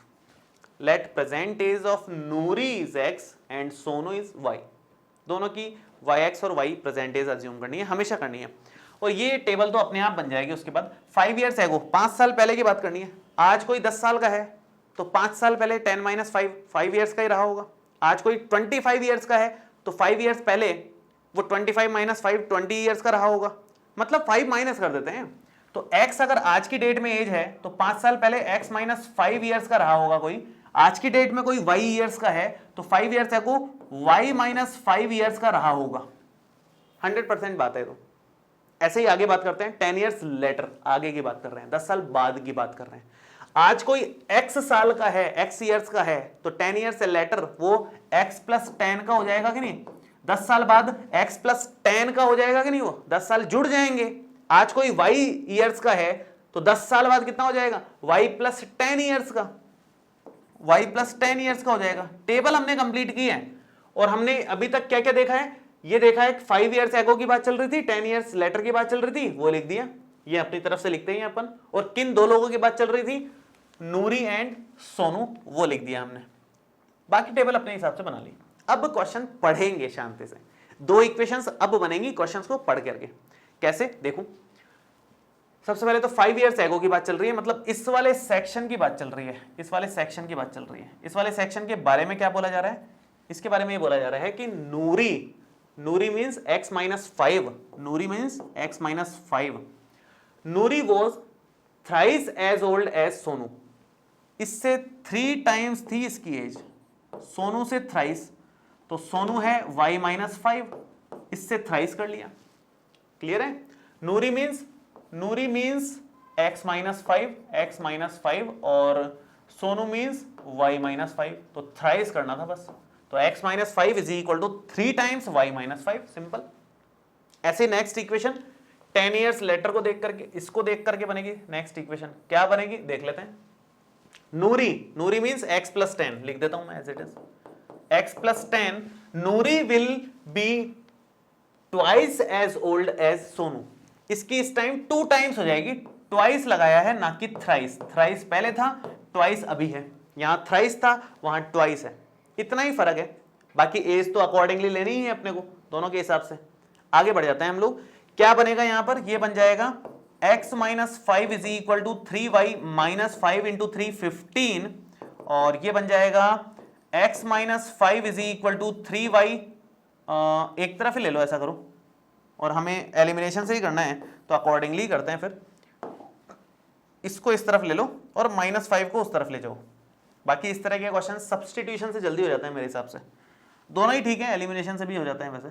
Let present age of Noori is x and Sonu is y। दोनों की yx और y प्रेजेंट एज अज्यूम करनी है, हमेशा करनी है। और ये टेबल तो अपने आप बन जाएगी। उसके बाद 5 years ago, 5 साल पहले की बात करनी है। आज कोई 10 साल का है तो 5 साल पहले 10 - 5 5 years का ही रहा होगा। आज कोई 25 years का है तो 5 years पहले वो 25 - 5 20 years का रहा होगा। मतलब 5 माइनस कर देते हैं। तो x अगर आज की डेट में एज है तो 5 साल पहले x - 5 years का रहा होगा कोई। आज की डेट में कोई y years का है तो 5 years ago y - 5 years का रहा होगा। 100% बात है। तो ऐसे ही आगे बात करते हैं। 10 years later, आगे की बात कर रहे हैं, 10 साल बाद की बात कर रहे हैं। आज कोई x साल का है, x years का है तो 10 years later वो x + 10 का हो जाएगा कि नहीं। 10 साल बाद x + 10 का हो जाएगा कि नहीं, वो 10 साल जुड़ जाएंगे। आज कोई y years का है तो 10 साल बाद कितना हो जाएगा, y + 10 years का, y + 10 years का हो जाएगा। टेबल हमने कंप्लीट की है और हमने अभी तक क्या क्या देखा है, ये देखा है 5 years ago की बात चल रही थी, 10 years later की बात चल रही थी, वो लिख दिया। ये अपनी तरफ से लिखते हैं अपन। और किन दो लोगों की बात चल रही थी, नूरी एंड सोनू, वो लिख दिया हमने। बाकी टेबल अपने हिसाब से बना ली। अब क्वेश्चन पढ़ेंगे शांति से। 2 इक्वेशंस अब बनेंगी क्वेश्चंस को पढ़ करके। कैसे देखो, सबसे पहले तो 5 years ago की बात चल रही है, मतलब इस वाले सेक्शन की बात चल रही है। इस वाले सेक्शन की बात चल रही है। इस वाले सेक्शन के बारे में क्या बोला जा रहा है, इसके बारे में ये बोला जा रहा है कि Noori means x - 5, Noori means x - 5। Noori was thrice as old as Sonu. इससे 3 times थी इसकी एज, सोनू से थ्राइस। तो सोनू है y - 5, इससे थ्राइस कर लिया। क्लियर है। नूरी मीन्स x - 5 और सोनू मीन्स y - 5। तो थ्राइस करना था बस। तो x - 5 = 3 times y - 5, सिंपल। ऐसे नेक्स्ट इक्वेशन 10 years later को देख करके, इसको देख करके बनेगी नेक्स्ट इक्वेशन। क्या बनेगी देख लेते हैं। नूरी मीन्स x + 10, लिख देता हूं मैं as it is, x + 10। Noori will be twice as old as Sonu. इसकी इस टाइम 2 times हो जाएगी। ट्वाइस लगाया है ना कि थ्राइस। थ्राइस पहले था, ट्वाइस अभी है। यहां थ्राइस था, वहां ट्वाइस है। इतना ही फर्क है। बाकी एज तो अकॉर्डिंगली लेनी ही है अपने को, दोनों के हिसाब से। आगे बढ़ जाते हैं हम लोग। क्या बनेगा यहां पर, ये बन जाएगा x - 5 = 3y - 5 × 3 15। और ये बन जाएगा x - 5 = 3y, एक तरफ ही ले लो, ऐसा करो। और हमें एलिमिनेशन से ही करना है तो अकॉर्डिंगली करते हैं। फिर इसको इस तरफ ले लो और -5 को उस तरफ ले जाओ। बाकी इस तरह के क्वेश्चन सब्स्टिट्यूशन से जल्दी हो जाते हैं मेरे हिसाब से। दोनों ही ठीक है, एलिमिनेशन से भी हो जाते हैं वैसे।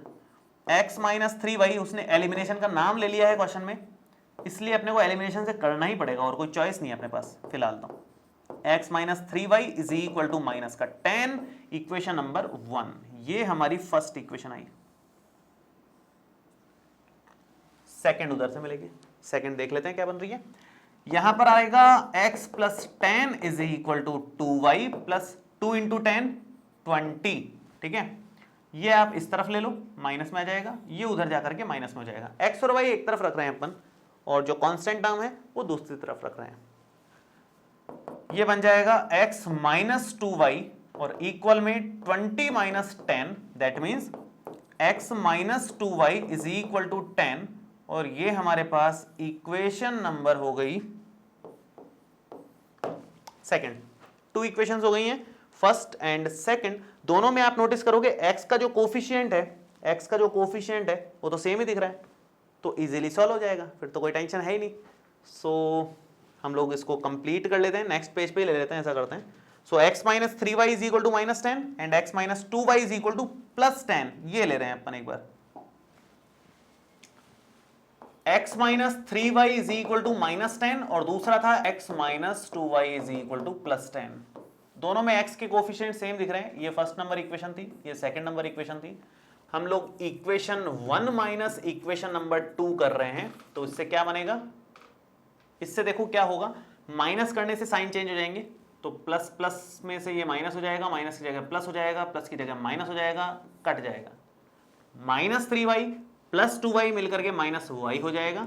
x - 3y, उसने एलिमिनेशन का नाम ले लिया है क्वेश्चन में, इसलिए अपने को एलिमिनेशन से करना ही पड़ेगा, और कोई चॉइस नहीं है अपने पास फिलहाल। तो x - 3y = -10, इक्वेशन नंबर 1। ये हमारी फर्स्ट इक्वेशन आई। सेकंड उधर से मिलेगी। सेकंड देख लेते हैं क्या बन रही है। यहां पर आएगा x + 10 = 2y + 2 × 10 20। ठीक है, ये आप इस तरफ ले लो, माइनस में आ जाएगा। ये उधर जाकर के माइनस में हो जाएगा। x और y एक तरफ रख रहे हैं अपन, और जो कांस्टेंट टर्म है वो दूसरी तरफ रख रहे हैं। ये बन जाएगा x - 2y और इक्वल में 20 - 10, दैट मीन्स x - 2y = 10। और ये हमारे पास इक्वेशन नंबर हो गई सेकंड। 2 इक्वेशंस हो गई हैं, फर्स्ट एंड सेकंड। दोनों में आप नोटिस करोगे x का जो कोफिशिएंट है वो तो सेम ही दिख रहा है, तो इजीली सॉल्व हो जाएगा। फिर तो कोई टेंशन है ही नहीं। सो हम लोग इसको कंप्लीट कर लेते हैं, नेक्स्ट पेज पे ले लेते हैं, ऐसा करते हैं। सो x - 3y = -10 and x - 2y = +10। ये ले रहे हैं अपन एक बार। x - 3y = -10 और दूसरा था x - 2y = +10। दोनों में x के कोफिशिएंट सेम दिख रहे हैं। ये फर्स्ट नंबर इक्वेशन थी, ये सेकंड नंबर इक्वेशन थी। हम लोग इक्वेशन 1 माइनस इक्वेशन नंबर 2 कर रहे हैं, तो इससे क्या बनेगा, इससे देखो क्या होगा, माइनस करने से साइन चेंज हो जाएंगे, तो प्लस प्लस में से ये माइनस हो जाएगा, माइनस की जगह प्लस हो जाएगा, प्लस की जगह माइनस हो जाएगा, कट जाएगा, -3y प्लस 2y मिलकर के -y हो जाएगा,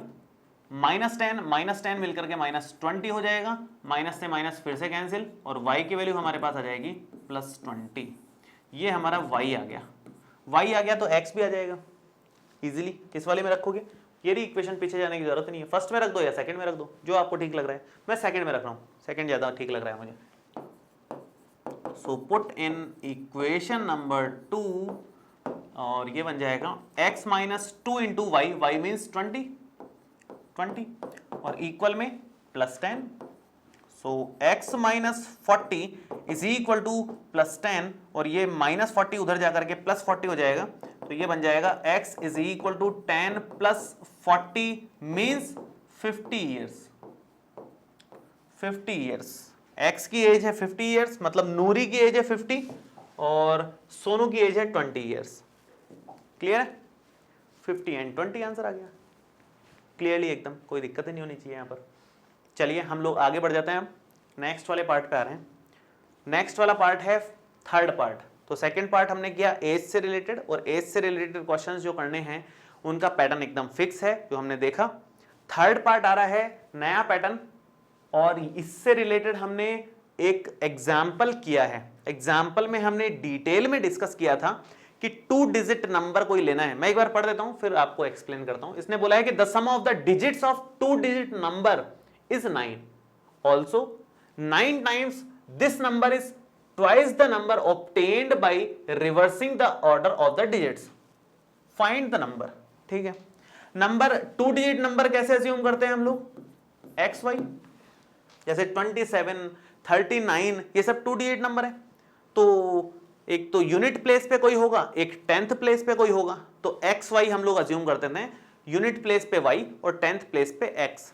-10 मिलकर के -20 हो जाएगा, माइनस से माइनस फिर से कैंसिल, और y की वैल्यू हमारे पास आ जाएगी +20। ये हमारा y आ गया, y आ गया तो x भी आ जाएगा इजीली। किस वाले में रखोगे, ये इक्वेशन पीछे जाने की जरूरत नहीं है, फर्स्ट में रख दो या सेकंड में रख दो, जो आपको ठीक लग रहा है। मैं सेकंड में रख रहा हूँ, सेकंड ज्यादा ठीक लग रहा है मुझे। So put in equation number 2, और ये बन जाएगा x -2 into y, y means 20, और इक्वल में +10। So x -40 is equal to +10, और ये -40 उधर जाकर के +40 हो जाएगा, तो ये बन जाएगा x is equal to 10 + 40 means 50 years. 50 years, x की एज है 50 ईयर्स, मतलब नूरी की एज है 50 और सोनू की एज है 20 ईयर्स। क्लियर है, 50 एंड 20 आंसर आ गया क्लियरली एकदम, कोई दिक्कत ही नहीं होनी चाहिए यहाँ पर। चलिए हम लोग आगे बढ़ जाते हैं, अब नेक्स्ट वाले पार्ट पे आ रहे हैं। नेक्स्ट वाला पार्ट है थर्ड पार्ट। तो सेकंड पार्ट हमने किया एज से रिलेटेड, और एज से रिलेटेड क्वेश्चंस जो करने हैं उनका पैटर्न एकदम फिक्स है जो हमने देखा। थर्ड पार्ट आ रहा है नया पैटर्न, और इससे रिलेटेड हमने एक एग्जाम्पल किया है। एग्जाम्पल में हमने डिटेल में डिस्कस किया था कि 2 डिजिट नंबर कोई लेना है। मैं एक बार पढ़ देता हूं फिर आपको एक्सप्लेन करता हूं। इसने बोला है कि the sum of the digits of 2 digit number is 9, also 9 times this number is twice the number obtained by reversing the order of the digits, find the number. ठीक है, नंबर 2 डिजिट नंबर कैसे assume करते हैं हम लोग, x Y, जैसे 27, 39 ये सब 2 डिजिट नंबर है, तो एक तो यूनिट प्लेस पे कोई होगा, एक 10th प्लेस पे कोई होगा, तो एक्स वाई हम लोग अज्यूम करते थे, यूनिट प्लेस पे वाई और 10th प्लेस पे एक्स।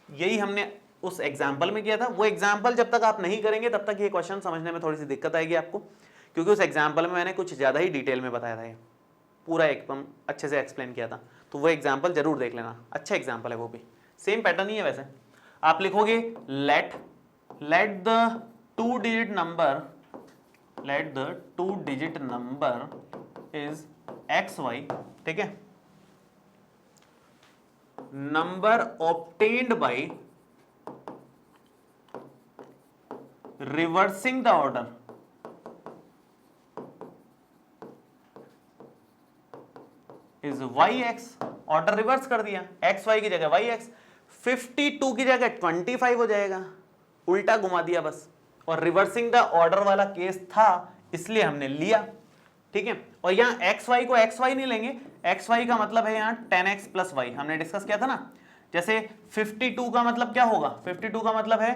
यही हमने उस एग्जाम्पल में किया था। वो एग्जाम्पल जब तक आप नहीं करेंगे तब तक ये क्वेश्चन समझने में थोड़ी सी दिक्कत आएगी आपको, क्योंकि उस एग्जाम्पल में मैंने कुछ ज्यादा ही डिटेल में बताया था, ये पूरा एकदम अच्छे से एक्सप्लेन किया था। तो वो एग्जाम्पल जरूर देख लेना, अच्छा एग्जाम्पल है वो भी, सेम पैटर्न ही है वैसे। आप लिखोगे let the 2 digit number, let the 2 digit number is xy, ठीक है, number obtained by reversing the order is yx, order reverse कर दिया, xy की जगह yx, 52 की जगह 25 हो जाएगा, उल्टा घुमा दिया बस, और रिवर्सिंग द ऑर्डर वाला केस था इसलिए हमने लिया। ठीक है, और यहां एक्स वाई को एक्स वाई नहीं लेंगे, एक्स वाई का मतलब है यहां 10x + y, हमने डिस्कस किया था ना। जैसे 52 का मतलब क्या होगा, 52 का मतलब है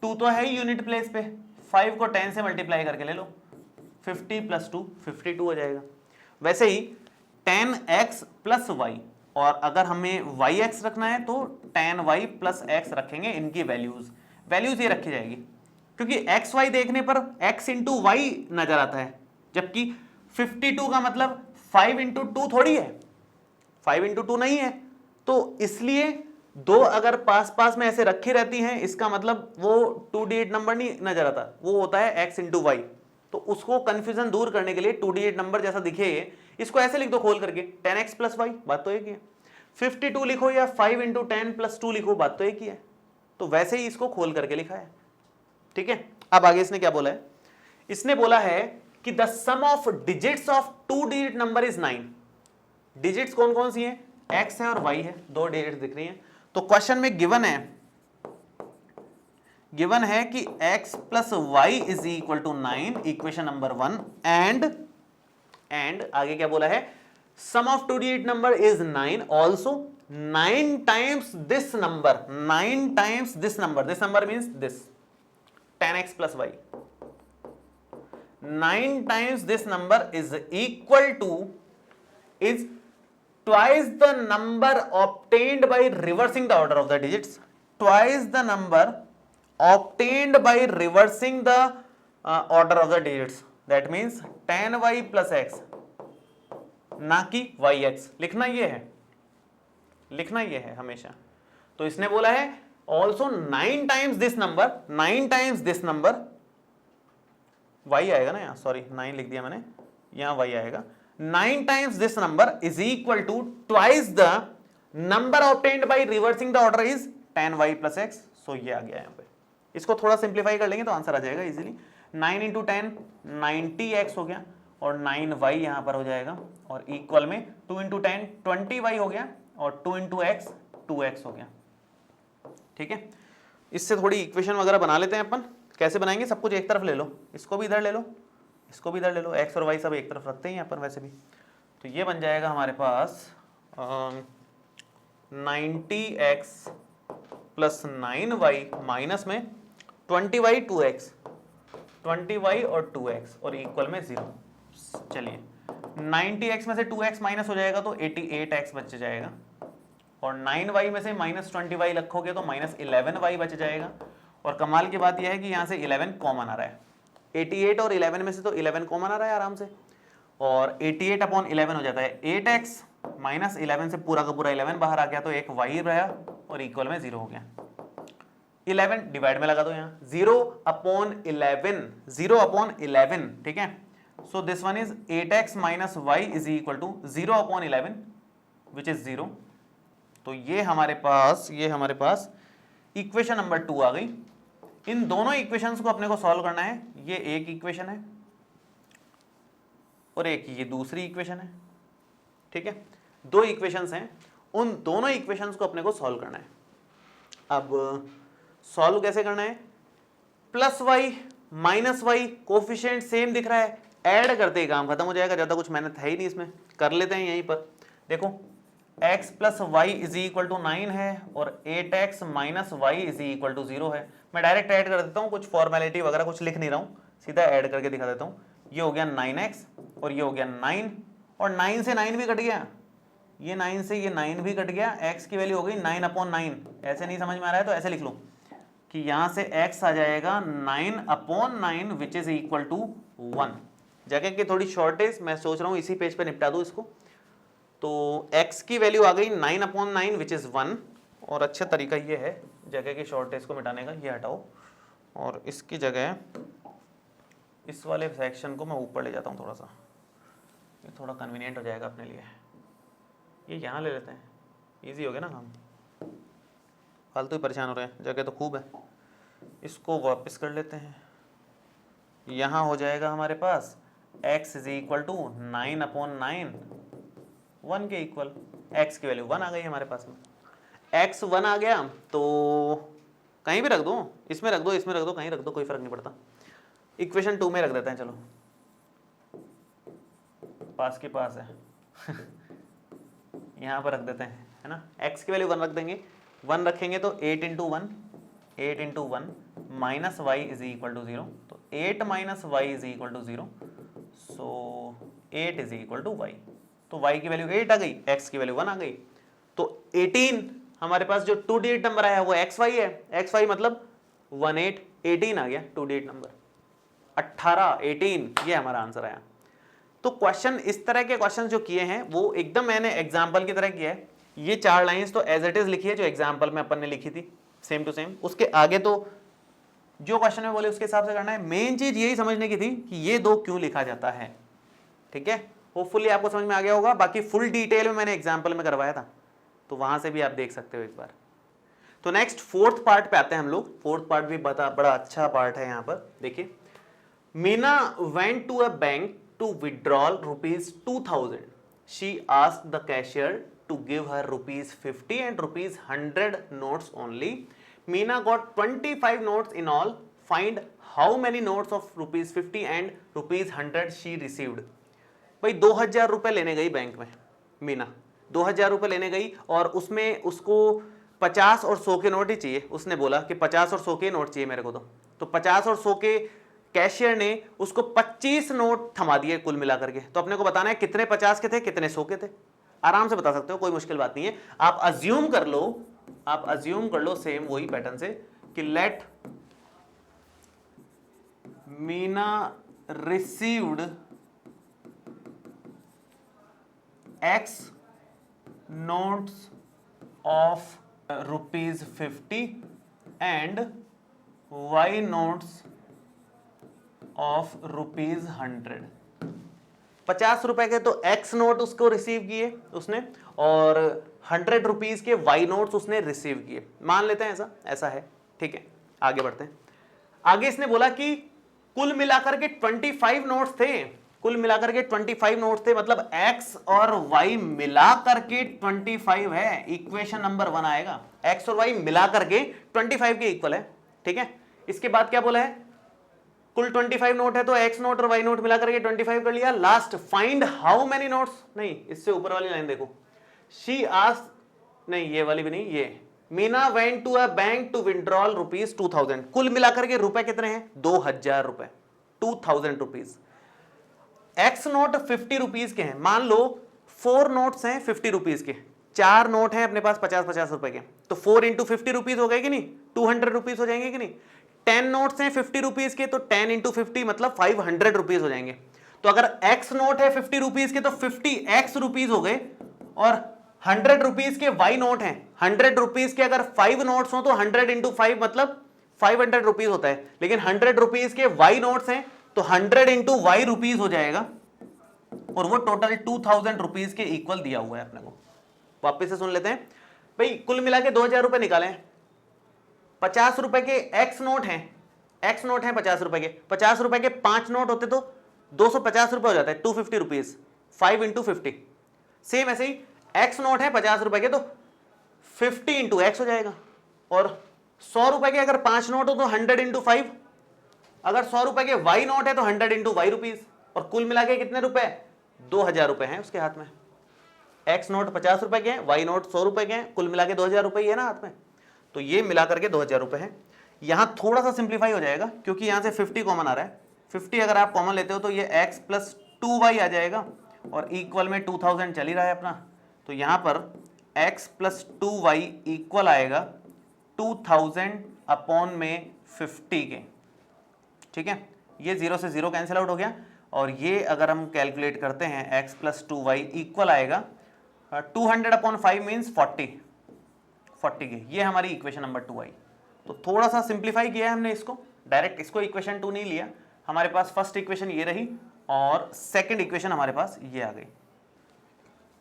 2 तो है यूनिट प्लेस पे, 5 को 10 से मल्टीप्लाई करके ले लो, 50 + 2 52 हो जाएगा। वैसे ही 10x + y, और अगर हमें yx रखना है तो 10y + x रखेंगे, इनकी वैल्यूज ये रखी जाएगी, क्योंकि एक्स वाई देखने पर x × y नजर आता है, जबकि 52 का मतलब 5 × 2 थोड़ी है, 5 × 2 नहीं है, तो इसलिए दो अगर पास पास में ऐसे रखी रहती हैं इसका मतलब वो 2 डिजिट नंबर नहीं नजर आता, वो होता है x × y। तो उसको कंफ्यूजन दूर करने के लिए 2 डिजिट नंबर जैसा दिखे इसको ऐसे लिख दो खोल करके, 10x + y, बात तो एक ही है। 52 लिखो या 5 × 10 + 2 लिखो, बात तो एक ही है। तो वैसे ही इसको खोल करके लिखा है। ठीक है, अब आगे इसने क्या बोला है, इसने बोला है कि the sum of digits of 2 digit number is 9। Digits कौन कौन सी हैं, x है और y है, 2 डिजिट्स दिख रही हैं। तो क्वेश्चन में गिवन है कि x + y is equal to 9, equation number 1, and आगे क्या बोला है, sum of 2 digit number is 9, also 9 times this number, 9 times this number means this 10x + y, 9 times this number is equal to, is twice the number obtained by reversing the order of the digits, twice the number obtained by reversing the order of the digits, that means 10y + x ना कि yx। लिखना ये है हमेशा। तो इसने बोला है also 9 times this number, 9 times this number, y आएगा ना यहाँ, सॉरी 9 लिख दिया मैंने, यहाँ y आएगा। 9 times this number is equal to twice the number obtained by reversing the order is 10y plus x। So ये आ गया यहाँ पे। इसको थोड़ा सिंप्लीफाई कर लेंगे तो आंसर आ जाएगा इजीली। 9 इंटू 10 90x हो गया और 9y यहां पर हो जाएगा और इक्वल में 2 इंटू 10 20y हो गया और 2 इंटू x 2x हो गया। ठीक है, इससे थोड़ी इक्वेशन वगैरह बना लेते हैं अपन। कैसे बनाएंगे, सब कुछ एक तरफ ले लो, इसको भी इधर ले लो, इसको भी इधर ले लो, x और y सब एक तरफ रखते हैं अपन वैसे भी। तो ये बन जाएगा हमारे पास 90x प्लस 9y माइनस में 20y 2x, 20y और 2x और इक्वल में 0। चलिए 90x में से 2x माइनस हो जाएगा तो 88x बच जाएगा और 9y में से माइनस 20y रखोगे तो माइनस 11y बच जाएगा। और कमाल की बात यह है कि यहाँ से 11 कॉमन आ रहा है, 88 और 11 में से तो 11 कॉमन आ रहा है आराम से, और 88 अपॉन 11 हो जाता है 8x माइनस 11 से पूरा का पूरा 11 बाहर आ गया तो एक y रहा और इक्वल में 0 हो गया। 11 डिवाइड में लगा दो यहाँ, 0 अपॉन 11, ठीक है। So this one is 8x minus y is equal to 0 upon 11 which is 0। तो ये हमारे पास इक्वेशन नंबर 2 आ गई। इन दोनों इक्वेशंस को अपने को सॉल्व करना है। ये एक इक्वेशन है और एक ये दूसरी इक्वेशन है, ठीक है। दो इक्वेशंस हैं, उन दोनों इक्वेशंस को अपने को सॉल्व करना है। अब सॉल्व कैसे करना है, plus y minus y coefficient same दिख रहा है, ऐड करते ही काम खत्म हो जाएगा, ज्यादा कुछ मेहनत है ही नहीं इसमें, कर लेते हैं यहीं पर। देखो x plus Y is equal to 9 है और 8x minus Y is equal to 0 है। मैं डायरेक्ट ऐड कर देता हूँ, कुछ फॉर्मेलिटी वगैरह कुछ लिख नहीं रहा हूँ, सीधा ऐड करके दिखा देता हूँ। ये हो गया 9x और ये हो गया 9 और 9 से 9 भी कट गया, ये 9 से ये 9 भी कट गया, x की वैल्यू हो गई 9 अपॉन 9। ऐसे नहीं समझ में आ रहा है तो ऐसे लिख लो कि यहां से x आ जाएगा 9 upon 9 which is equal to 1। जगह की थोड़ी शॉर्टेज, मैं सोच रहा हूं इसी पेज पे निपटा दूं इसको। तो x की वैल्यू आ गई 9 अपॉन 9 विच इज 1। और अच्छा तरीका ये है जगह की शॉर्टेज को मिटाने का, ये हटाओ और इसकी जगह इस वाले सेक्शन को मैं ऊपर ले जाता हूँ थोड़ा सा, ये थोड़ा कन्वीनियंट हो जाएगा अपने लिए। ये यहाँ ले लेते हैं, इजी हो गया ना काम, फालतू ही परेशान हो रहे हैं, जगह तो खूब है। इसको वापस कर लेते हैं, यहाँ हो जाएगा हमारे पास x is equal to 9 upon 9 1 के इक्वल, x की वैल्यू 1 आ गई हमारे पास में। x 1 आ गया तो कहीं भी रख दो, इसमें रख दो, इसमें रख दो, कहीं रख दो, कोई फर्क नहीं पड़ता। इक्वेशन 2 में रख देते हैं, चलो पास के पास है यहाँ पर रख देते हैं, है ना। x की वैल्यू 1 रख देंगे, 1 रखेंगे तो 8 into 1 minus Y is equal to 0, तो 8 minus Y is equal to 0, so 8 is equal to y. तो y की वैल्यू 8 आ गई, x की वैल्यू 1 आ गई, तो 18 हमारे पास जो 2 डिजिट नंबर आया वो xy है, xy मतलब 18 आ गया 2 डिजिट नंबर, 18 ये हमारा आंसर आया। तो क्वेश्चन, इस तरह के क्वेश्चन जो किए हैं वो एकदम मैंने एग्जाम्पल की तरह किया है। ये 4 लाइंस तो एज इट इज लिखी है जो एग्जाम्पल में अपन ने लिखी थी, सेम टू सेम। उसके आगे तो जो क्वेश्चन में बोले उसके हिसाब से करना है। मेन चीज यही समझने की थी कि ये 2 क्यों लिखा जाता है, ठीक है। होपफुली आपको समझ में आ गया होगा, बाकी फुल डिटेल में मैंने एग्जाम्पल में करवाया था, तो वहां से भी आप देख सकते हो एक बार। तो नेक्स्ट 4th पार्ट पे आते हैं हम लोग। 4th पार्ट भी बड़ा अच्छा पार्ट है। यहाँ पर देखिए, Meena went to a bank to withdraw rupees 2000. She asked the cashier to give her rupees 50 and rupees 100 notes only. Meena got 25 notes in all. Find how many notes of rupees 50 and rupees 100 she received. भाई 2000 रुपए लेने गई bank में मीना, 2000 रुपए लेने गई और उसमें उसको 50 और 100 के नोट ही चाहिए। उसने बोला कि 50 और 100 के नोट चाहिए मेरे को, तो 50 और 100 के कैशियर ने उसको 25 नोट थमा दिए कुल मिलाकर के। तो अपने को बताना है कितने 50 के थे कितने 100 के थे। आराम से बता सकते हो, कोई मुश्किल बात नहीं है। आप अज्यूम कर लो सेम वही पैटर्न से कि let Meena received x notes of ₹50 and y notes of ₹100। 50 रुपए के तो एक्स नोट उसको रिसीव किए उसने, और 100 रुपीज के वाई नोट्स उसने रिसीव किए। मान लेते हैं ऐसा ऐसा है, ठीक है। आगे बढ़ते हैं। आगे इसने बोला कि कुल मिलाकर के 25 नोट्स थे, कुल मिलाकर के 25 नोट्स थे, मतलब एक्स और वाई मिलाकर के 25 है। इक्वेशन नंबर 1 आएगा, एक्स और वाई मिलाकर के 25 के इक्वल है, ठीक है। इसके बाद क्या बोला है, कुल 25 नोट है तो एक्स नोट और वाई नोट मिलाकर के 25 कर लिया। Last find how many notes, नहीं इससे ऊपर वाली लाइन देखो, शी आस्क्ड, नहीं ये वाली भी नहीं, ये Meena went to a bank to withdrawal ₹2000। कुल मिलाकर के रुपए कितने हैं, 2000 रुपए, 2000 रुपीज। एक्स नोट 50 रुपीज के हैं, मान लो 4 नोट्स हैं 50 रुपीज के, 4 नोट हैं अपने पास 50-50 रुपए के, तो 4 इंटू 50 रुपीज हो गए कि नहीं, 200 रुपीज हो जाएंगे कि नहीं। 10 नोट्स हैं 50 रुपीज के, तो 10 इंटू 50 मतलब 500 रुपीज हो जाएंगे। तो अगर एक्स नोट है 50 रुपीज के तो 50x रुपीज हो गए, और 100 रुपीज के वाई नोट हैं, 100 रुपीज के अगर 5 नोट्स हो तो 100 इंटू 5 मतलब 500 रुपीज होता है, लेकिन 100 रुपीज के वाई नोट्स हैं तो 100 इंटू वाई रुपीज हो जाएगा, और वो टोटल 2000 रुपीज के इक्वल दिया हुआ है अपने को। वापस से सुन लेते हैं भाई, कुल मिला के 2000 रुपए निकाले, 50 रुपए के एक्स नोट हैं, एक्स नोट हैं 50 रुपए के, 50 रुपए के 5 नोट होते तो 250 रुपए हो जाता है, 250 रुपीज, 5 इंटू 50। सेम ऐसे ही एक्स नोट है 50 रुपए के तो 50 इंटू एक्स हो जाएगा, और 100 रुपए के अगर 5 नोट हो तो 100 इंटू 5, अगर 100 रुपए के वाई नोट है तो 100 इंटू वाई रुपीज, और कुल मिला के कितने रुपए, 2000 रुपए हैं उसके हाथ में। एक्स नोट 50 रुपए के हैं, वाई नोट 100 रुपए के हैं, कुल मिला के 2000 रुपए ही है ना हाथ में, तो ये मिलाकर के 2000 रुपए है। यहां थोड़ा सा सिंप्लीफाई हो जाएगा क्योंकि यहां से 50 कॉमन आ रहा है, 50 अगर आप कॉमन लेते हो तो ये x प्लस 2y आ जाएगा, और इक्वल में 2000 चल ही रहा है अपना, तो यहां पर x प्लस 2y इक्वल आएगा 2000 अपॉन में 50 के, ठीक है। ये 0 से 0 कैंसिल आउट हो गया, और ये अगर हम कैलकुलेट करते हैं x प्लस 2y इक्वल आएगा 200 अपॉन 5 मीन्स 40 के, ये हमारी इक्वेशन नंबर 2 आई। तो थोड़ा सा सिंप्लीफाई किया है हमने इसको, डायरेक्ट इसको इक्वेशन 2 नहीं लिया, हमारे पास फर्स्ट इक्वेशन ये रही और सेकंड इक्वेशन हमारे पास ये आ गई।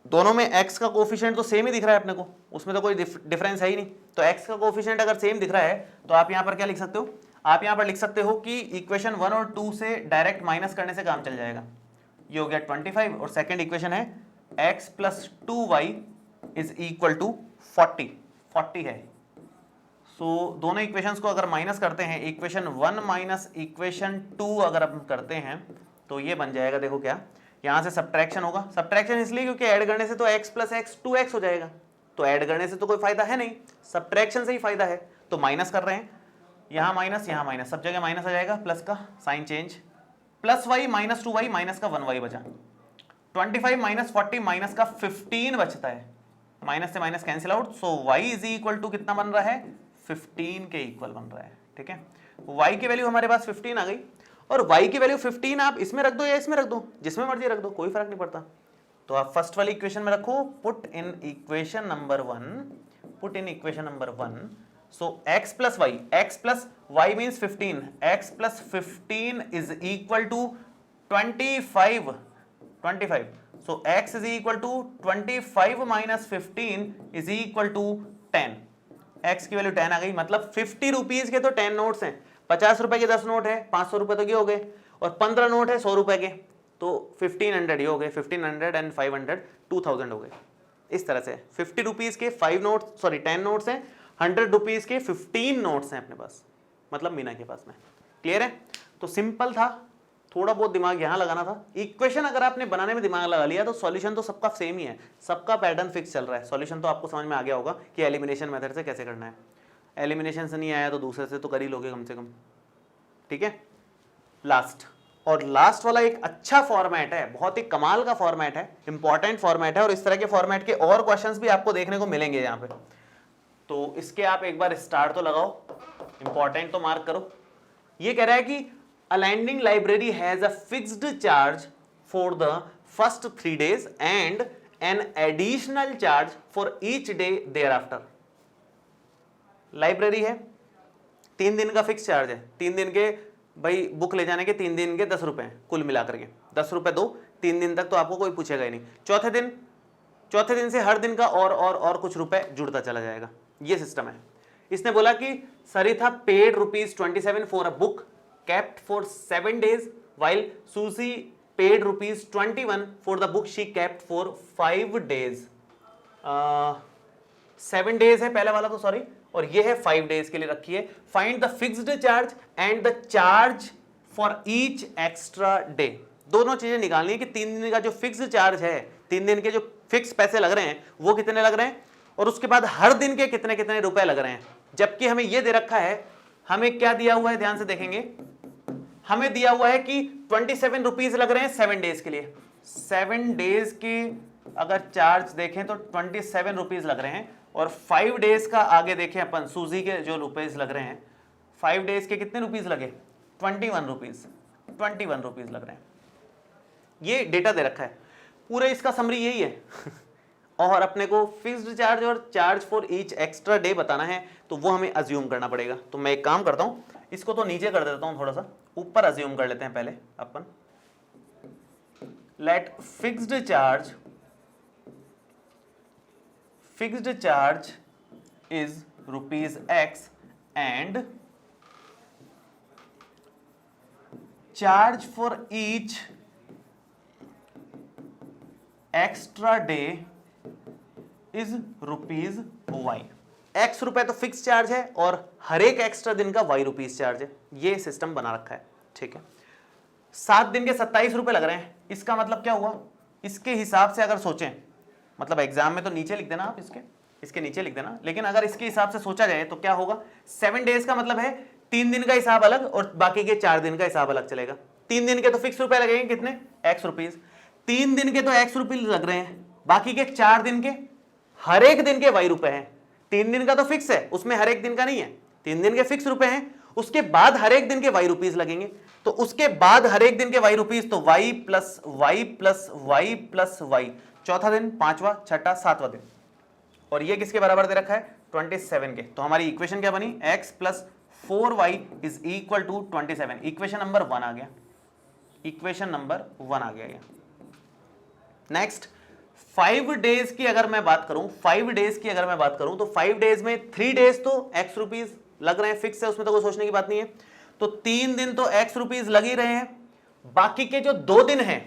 दोनों में x का कोफिशिएंट तो सेम ही दिख रहा है अपने को, उसमें तो कोई डिफरेंस है ही नहीं, तो x का कोफिशिएंट अगर सेम दिख रहा है तो आप यहाँ पर क्या लिख सकते हो, आप यहाँ पर लिख सकते हो कि इक्वेशन 1 और 2 से डायरेक्ट माइनस करने से काम चल जाएगा। ये हो गया 25, और सेकेंड इक्वेशन है x plus 2y is equal to 40 है। सो दोनों इक्वेशंस को अगर माइनस करते हैं, इक्वेशन 1 माइनस इक्वेशन 2 अगर हम करते हैं तो ये बन जाएगा, देखो क्या, यहां से सब्ट्रैक्शन होगा, सब्ट्रैक्शन इसलिए क्योंकि ऐड करने से तो x प्लस x 2x हो जाएगा, तो ऐड करने से तो कोई फायदा है नहीं, सब्ट्रैक्शन से ही फायदा है, तो माइनस कर रहे हैं, यहां माइनस, सब जगह माइनस आ जाएगा, प्लस का sign change, plus y minus 2y minus का 1y बचा, 25 माइनस 40 माइनस का 15 बचता है, माइनस से minus cancel out, so y is equal to कितना बन रहा है, 15 के इक्वल बन रहा है, ठीक है। y की वैल्यू हमारे पास 15 आ गई, और y की वैल्यू 15 आप इसमें रख दो या इसमें रख दो, जिसमें मर्जी रख दो, कोई फर्क नहीं पड़ता। तो आप फर्स्ट वाली इक्वेशन में रखो, put in equation number 1, so x plus y means 15, x plus 15 is equal to 25, so x is equal to 25 minus 15 is equal to 10, x की वैल्यू 10 आ गई, मतलब 50 रुपीज के तो 10 नोट्स हैं, 50 रुपए के 10 नोट है, 500 रुपए तो ये हो गए, और 15 नोट है 100 रुपए के, तो 1500 ये हो गए, 1500 एंड 500 2000 हो गए। इस तरह से 50 रुपीज के 10 नोट्स हैं, 100 रुपीज के 15 नोट्स हैं अपने पास, मतलब मीना के पास में। क्लियर है? तो सिंपल था, थोड़ा बहुत दिमाग यहां लगाना था। इक्वेशन अगर आपने बनाने में दिमाग लगा लिया तो सॉल्यूशन तो सबका सेम ही है, सबका पैटर्न फिक्स चल रहा है, सॉल्यूशन तो आपको समझ में आ गया होगा कि एलिमिनेशन मेथड से कैसे करना है। एलिमिनेशन से नहीं आया तो दूसरे से तो कर ही लोगे कम से कम, ठीक है। लास्ट वाला एक अच्छा फॉर्मेट है, बहुत ही कमाल का फॉर्मेट है, इंपॉर्टेंट फॉर्मेट है, और इस तरह के फॉर्मेट के और क्वेश्चंस भी आपको देखने को मिलेंगे यहाँ पे। तो इसके आप एक बार स्टार तो लगाओ, इंपॉर्टेंट तो मार्क करो। ये कह रहा है कि a lending library has a fixed charge for the first 3 days and an additional charge for each day thereafter. Library है, 3 दिन का फिक्स चार्ज है, 3 दिन के भाई बुक ले जाने के 3 दिन के 10 रुपए हैं कुल मिलाकर के, 10 रुपए दो, 3 दिन तक तो आपको कोई पूछेगा ही नहीं। चौथे दिन से हर दिन का और कुछ रुपए जुड़ता चला जाएगा, ये सिस्टम है। इसने बोला कि Sarita paid ₹27 for a book kept for 7 days while Susie paid ₹21 for the book she kept for 5 days। 7 days है पहले वाला तो सॉरी, और ये है 5 days के लिए रखी है। Find the fixed charge and the charge for each extra day. दोनों चीजें निकालनी है कि 3 दिन का जो फिक्स्ड चार्ज है, 3 दिन के जो फिक्स पैसे लग रहे हैं वो कितने लग रहे हैं, और उसके बाद हर दिन के कितने कितने रुपए लग रहे हैं। जबकि हमें ये दे रखा है, हमें क्या दिया हुआ है, ध्यान से देखेंगे, हमें दिया हुआ है कि 27 रुपीज लग रहे हैं 7 डेज के लिए। 7 डेज के अगर चार्ज देखें तो 27 रुपीज लग रहे हैं, और 5 डेज का आगे देखें अपन, सूजी के जो रुपीज लग रहे हैं, 5 डेज के कितने रुपीज लगे, 21 रुपीज, 21 रुपीज लग रहे हैं। ये डेटा दे रखा है, पूरे इसका समरी यही है और अपने को फिक्स्ड चार्ज और charge for each extra day बताना है, तो वो हमें अज्यूम करना पड़ेगा। तो मैं एक काम करता हूं, इसको तो नीचे कर देता हूं, थोड़ा सा ऊपर अज्यूम कर लेते हैं पहले अपन। Late fixed charge is ₹X and charge for each extra day is ₹Y। X रुपए तो फिक्स चार्ज है और हर एक एक्स्ट्रा दिन का Y रुपीज चार्ज है। ये सिस्टम बना रखा है, ठीक है। 7 दिन के 27 रुपए लग रहे हैं, इसका मतलब क्या हुआ, इसके हिसाब से अगर सोचें, मतलब एग्जाम में तो नीचे लिख देना आप, इसके नीचे लिख देना, लेकिन अगर इसके हिसाब से सोचा जाए तो क्या होगा, 7 डेज का मतलब है 3 दिन का हिसाब अलग और बाकी के 4 दिन का हिसाब अलग चलेगा। 3 दिन के तो फिक्स रुपए लगेंगे कितने, X रुपीज, 3 दिन के तो X रुपीज लग रहे हैं, बाकी के 4 दिन के हर एक दिन के Y रुपए हैं। 3 दिन का तो फिक्स है, उसमें हर एक दिन का नहीं है, 3 दिन के फिक्स रुपए हैं, उसके बाद हर एक दिन के Y रुपीज लगेंगे, तो उसके बाद हर एक दिन के Y रुपीज, तो Y plus Y plus Y plus Y, चौथा दिन, 5वां, 6ठा, 7वां दिन, और ये किसके बराबर दे रखा है, 27 के। तो हमारी इक्वेशन क्या बनी, X plus 4Y is equal to 27। Equation number 1 आ गया, इक्वेशन नंबर 1 आ गया। नेक्स्ट 5 डेज की अगर मैं बात करूं, 5 डेज की अगर मैं बात करूं तो 5 डेज में 3 डेज तो X रुपीज लग रहे हैं, फिक्स है, उसमें तो कोई सोचने की बात नहीं है। तो 3 दिन तो X रुपीज लग ही रहे हैं, बाकी के जो 2 दिन हैं,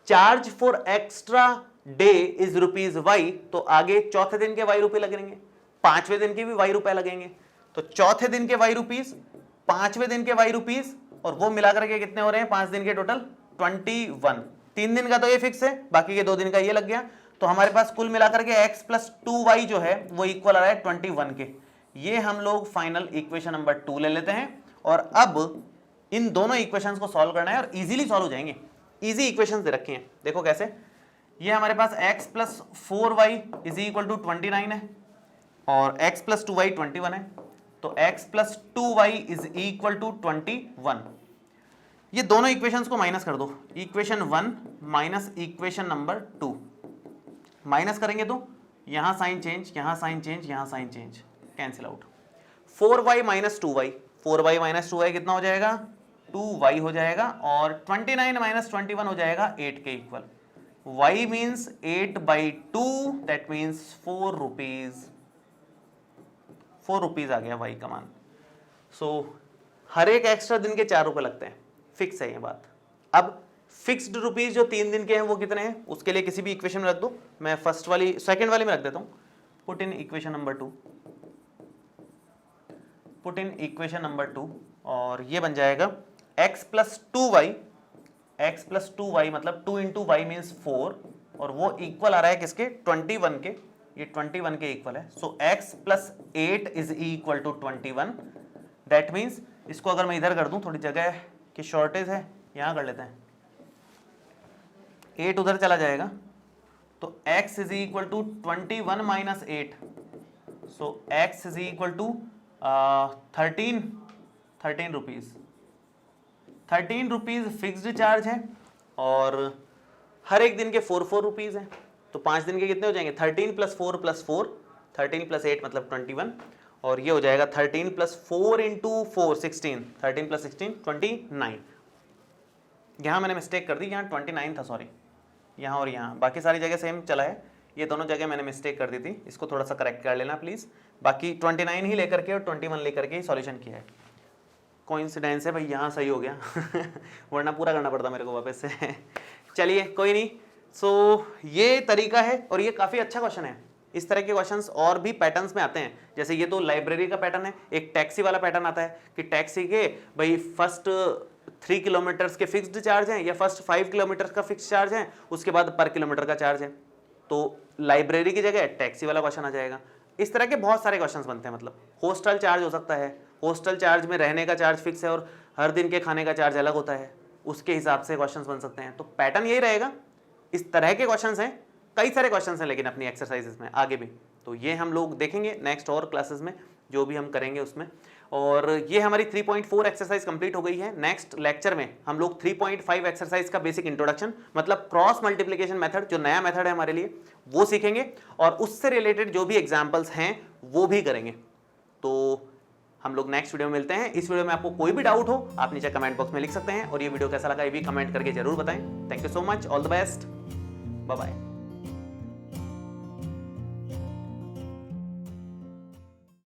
charge for extra day is ₹Y, तो आगे चौथे दिन के Y रुपए लगेंगे, 5वें दिन के भी Y रुपए लगेंगे, तो चौथे दिन के Y रुपीज, 5वें दिन के Y रुपीज, और वो मिलाकर के कितने हो रहे हैं 5 दिन के टोटल 21। 3 दिन का तो ये फिक्स है, बाकी के 2 दिन का ये लग गया, तो हमारे पास कुल मिलाकर के X प्लस 2Y जो है वो इक्वल आ रहा है 21 के। ये हम लोग फाइनल इक्वेशन नंबर 2 ले लेते हैं, और अब इन दोनों इक्वेशंस को सॉल्व करना है और इजीली सॉल्व हो जाएंगे। इजी इक्वेशंस दे रखी हैं, देखो कैसे। ये हमारे पास X plus 4Y is equal to 29 है, और X प्लस 2Y 21 है, तो X plus 2Y is equal to 21। ये दोनों इक्वेशंस को माइनस कर दो, equation 1 minus equation number 2, minus करेंगे तो यहां साइन चेंज, यहां साइन चेंज, यहां sign change, cancel out. 4Y minus 2Y, 4Y minus 2Y कितना हो जाएगा, 2Y हो जाएगा, और 29 माइनस 21 हो जाएगा 8 के equal. Y means 8/2, that means 4 rupees, 4 rupees आ गया Y का मान। सो हर एक एक्स्ट्रा दिन के 4 रुपए लगते हैं, फिक्स है ये बात। अब फिक्स्ड रुपीज जो 3 दिन के हैं वो कितने हैं, उसके लिए किसी भी इक्वेशन में रख दो, मैं फर्स्ट वाली सेकंड वाली में रख देता हूं, put in equation number 2, put in equation number 2, और ये बन जाएगा X plus 2Y, X plus 2Y मतलब 2 इंटू Y मीन्स 4, और वो इक्वल आ रहा है किसके, 21 के, ये 21 के इक्वल है। So X plus 8 is equal to 21, that means इसको अगर मैं इधर कर दूं, थोड़ी जगह की शॉर्टेज है, यहां कर लेते हैं, 8 उधर चला जाएगा, तो X is equal to 21 minus 8, so X is equal to 13 rupees. 13 rupees fixed charge है, और हर एक दिन के 4 रुपीज हैं, तो 5 दिन के कितने हो जाएंगे 13 + 4 + 4, 13 + 8 मतलब 21, और ये हो जाएगा 13 + 4 × 4 16, 13 + 16 29। यहाँ मैंने मिस्टेक कर दी, यहाँ 29 था, सॉरी, यहाँ और यहाँ, बाकी सारी जगह सेम चला है, ये दोनों जगह मैंने मिस्टेक कर दी थी, इसको थोड़ा सा करेक्ट कर लेना प्लीज़। बाकी 29 ही लेकर के और 21 लेकर के ही सॉल्यूशन किया है। कोइंसिडेंस है भाई, यहाँ सही हो गया वरना पूरा करना पड़ता मेरे को वापस से चलिए कोई नहीं। सो ये तरीका है और ये काफ़ी अच्छा क्वेश्चन है। इस तरह के क्वेश्चंस और भी पैटर्न्स में आते हैं, जैसे ये तो लाइब्रेरी का पैटर्न है। एक टैक्सी वाला पैटर्न आता है कि टैक्सी के भाई फर्स्ट 3 किलोमीटर्स के फिक्स्ड चार्ज हैं या फर्स्ट 5 किलोमीटर्स का फिक्स चार्ज है, उसके बाद पर किलोमीटर का चार्ज है, तो लाइब्रेरी की जगह टैक्सी वाला क्वेश्चन आ जाएगा। इस तरह के बहुत सारे क्वेश्चंस बनते हैं। मतलब हॉस्टल चार्ज हो सकता है, हॉस्टल चार्ज में रहने का चार्ज फिक्स है और हर दिन के खाने का चार्ज अलग होता है, उसके हिसाब से क्वेश्चंस बन सकते हैं। तो पैटर्न यही रहेगा, इस तरह के क्वेश्चंस हैं, कई सारे क्वेश्चंस हैं लेकिन अपनी एक्सरसाइजेस में आगे भी, तो ये हम लोग देखेंगे नेक्स्ट और क्लासेस में जो भी हम करेंगे उसमें। और ये हमारी 3.4 एक्सरसाइज कंप्लीट हो गई है। नेक्स्ट लेक्चर में हम लोग 3.5 एक्सरसाइज का बेसिक इंट्रोडक्शन, मतलब क्रॉस मल्टीप्लिकेशन मेथड, जो नया मेथड है हमारे लिए, वो सीखेंगे और उससे रिलेटेड जो भी एग्जाम्पल्स हैं वो भी करेंगे। तो हम लोग नेक्स्ट वीडियो में मिलते हैं। इस वीडियो में आपको कोई भी डाउट हो आप नीचे कमेंट बॉक्स में लिख सकते हैं, और ये वीडियो कैसा लगा ये भी कमेंट करके जरूर बताएं। Thank you so much, all the best, bye bye.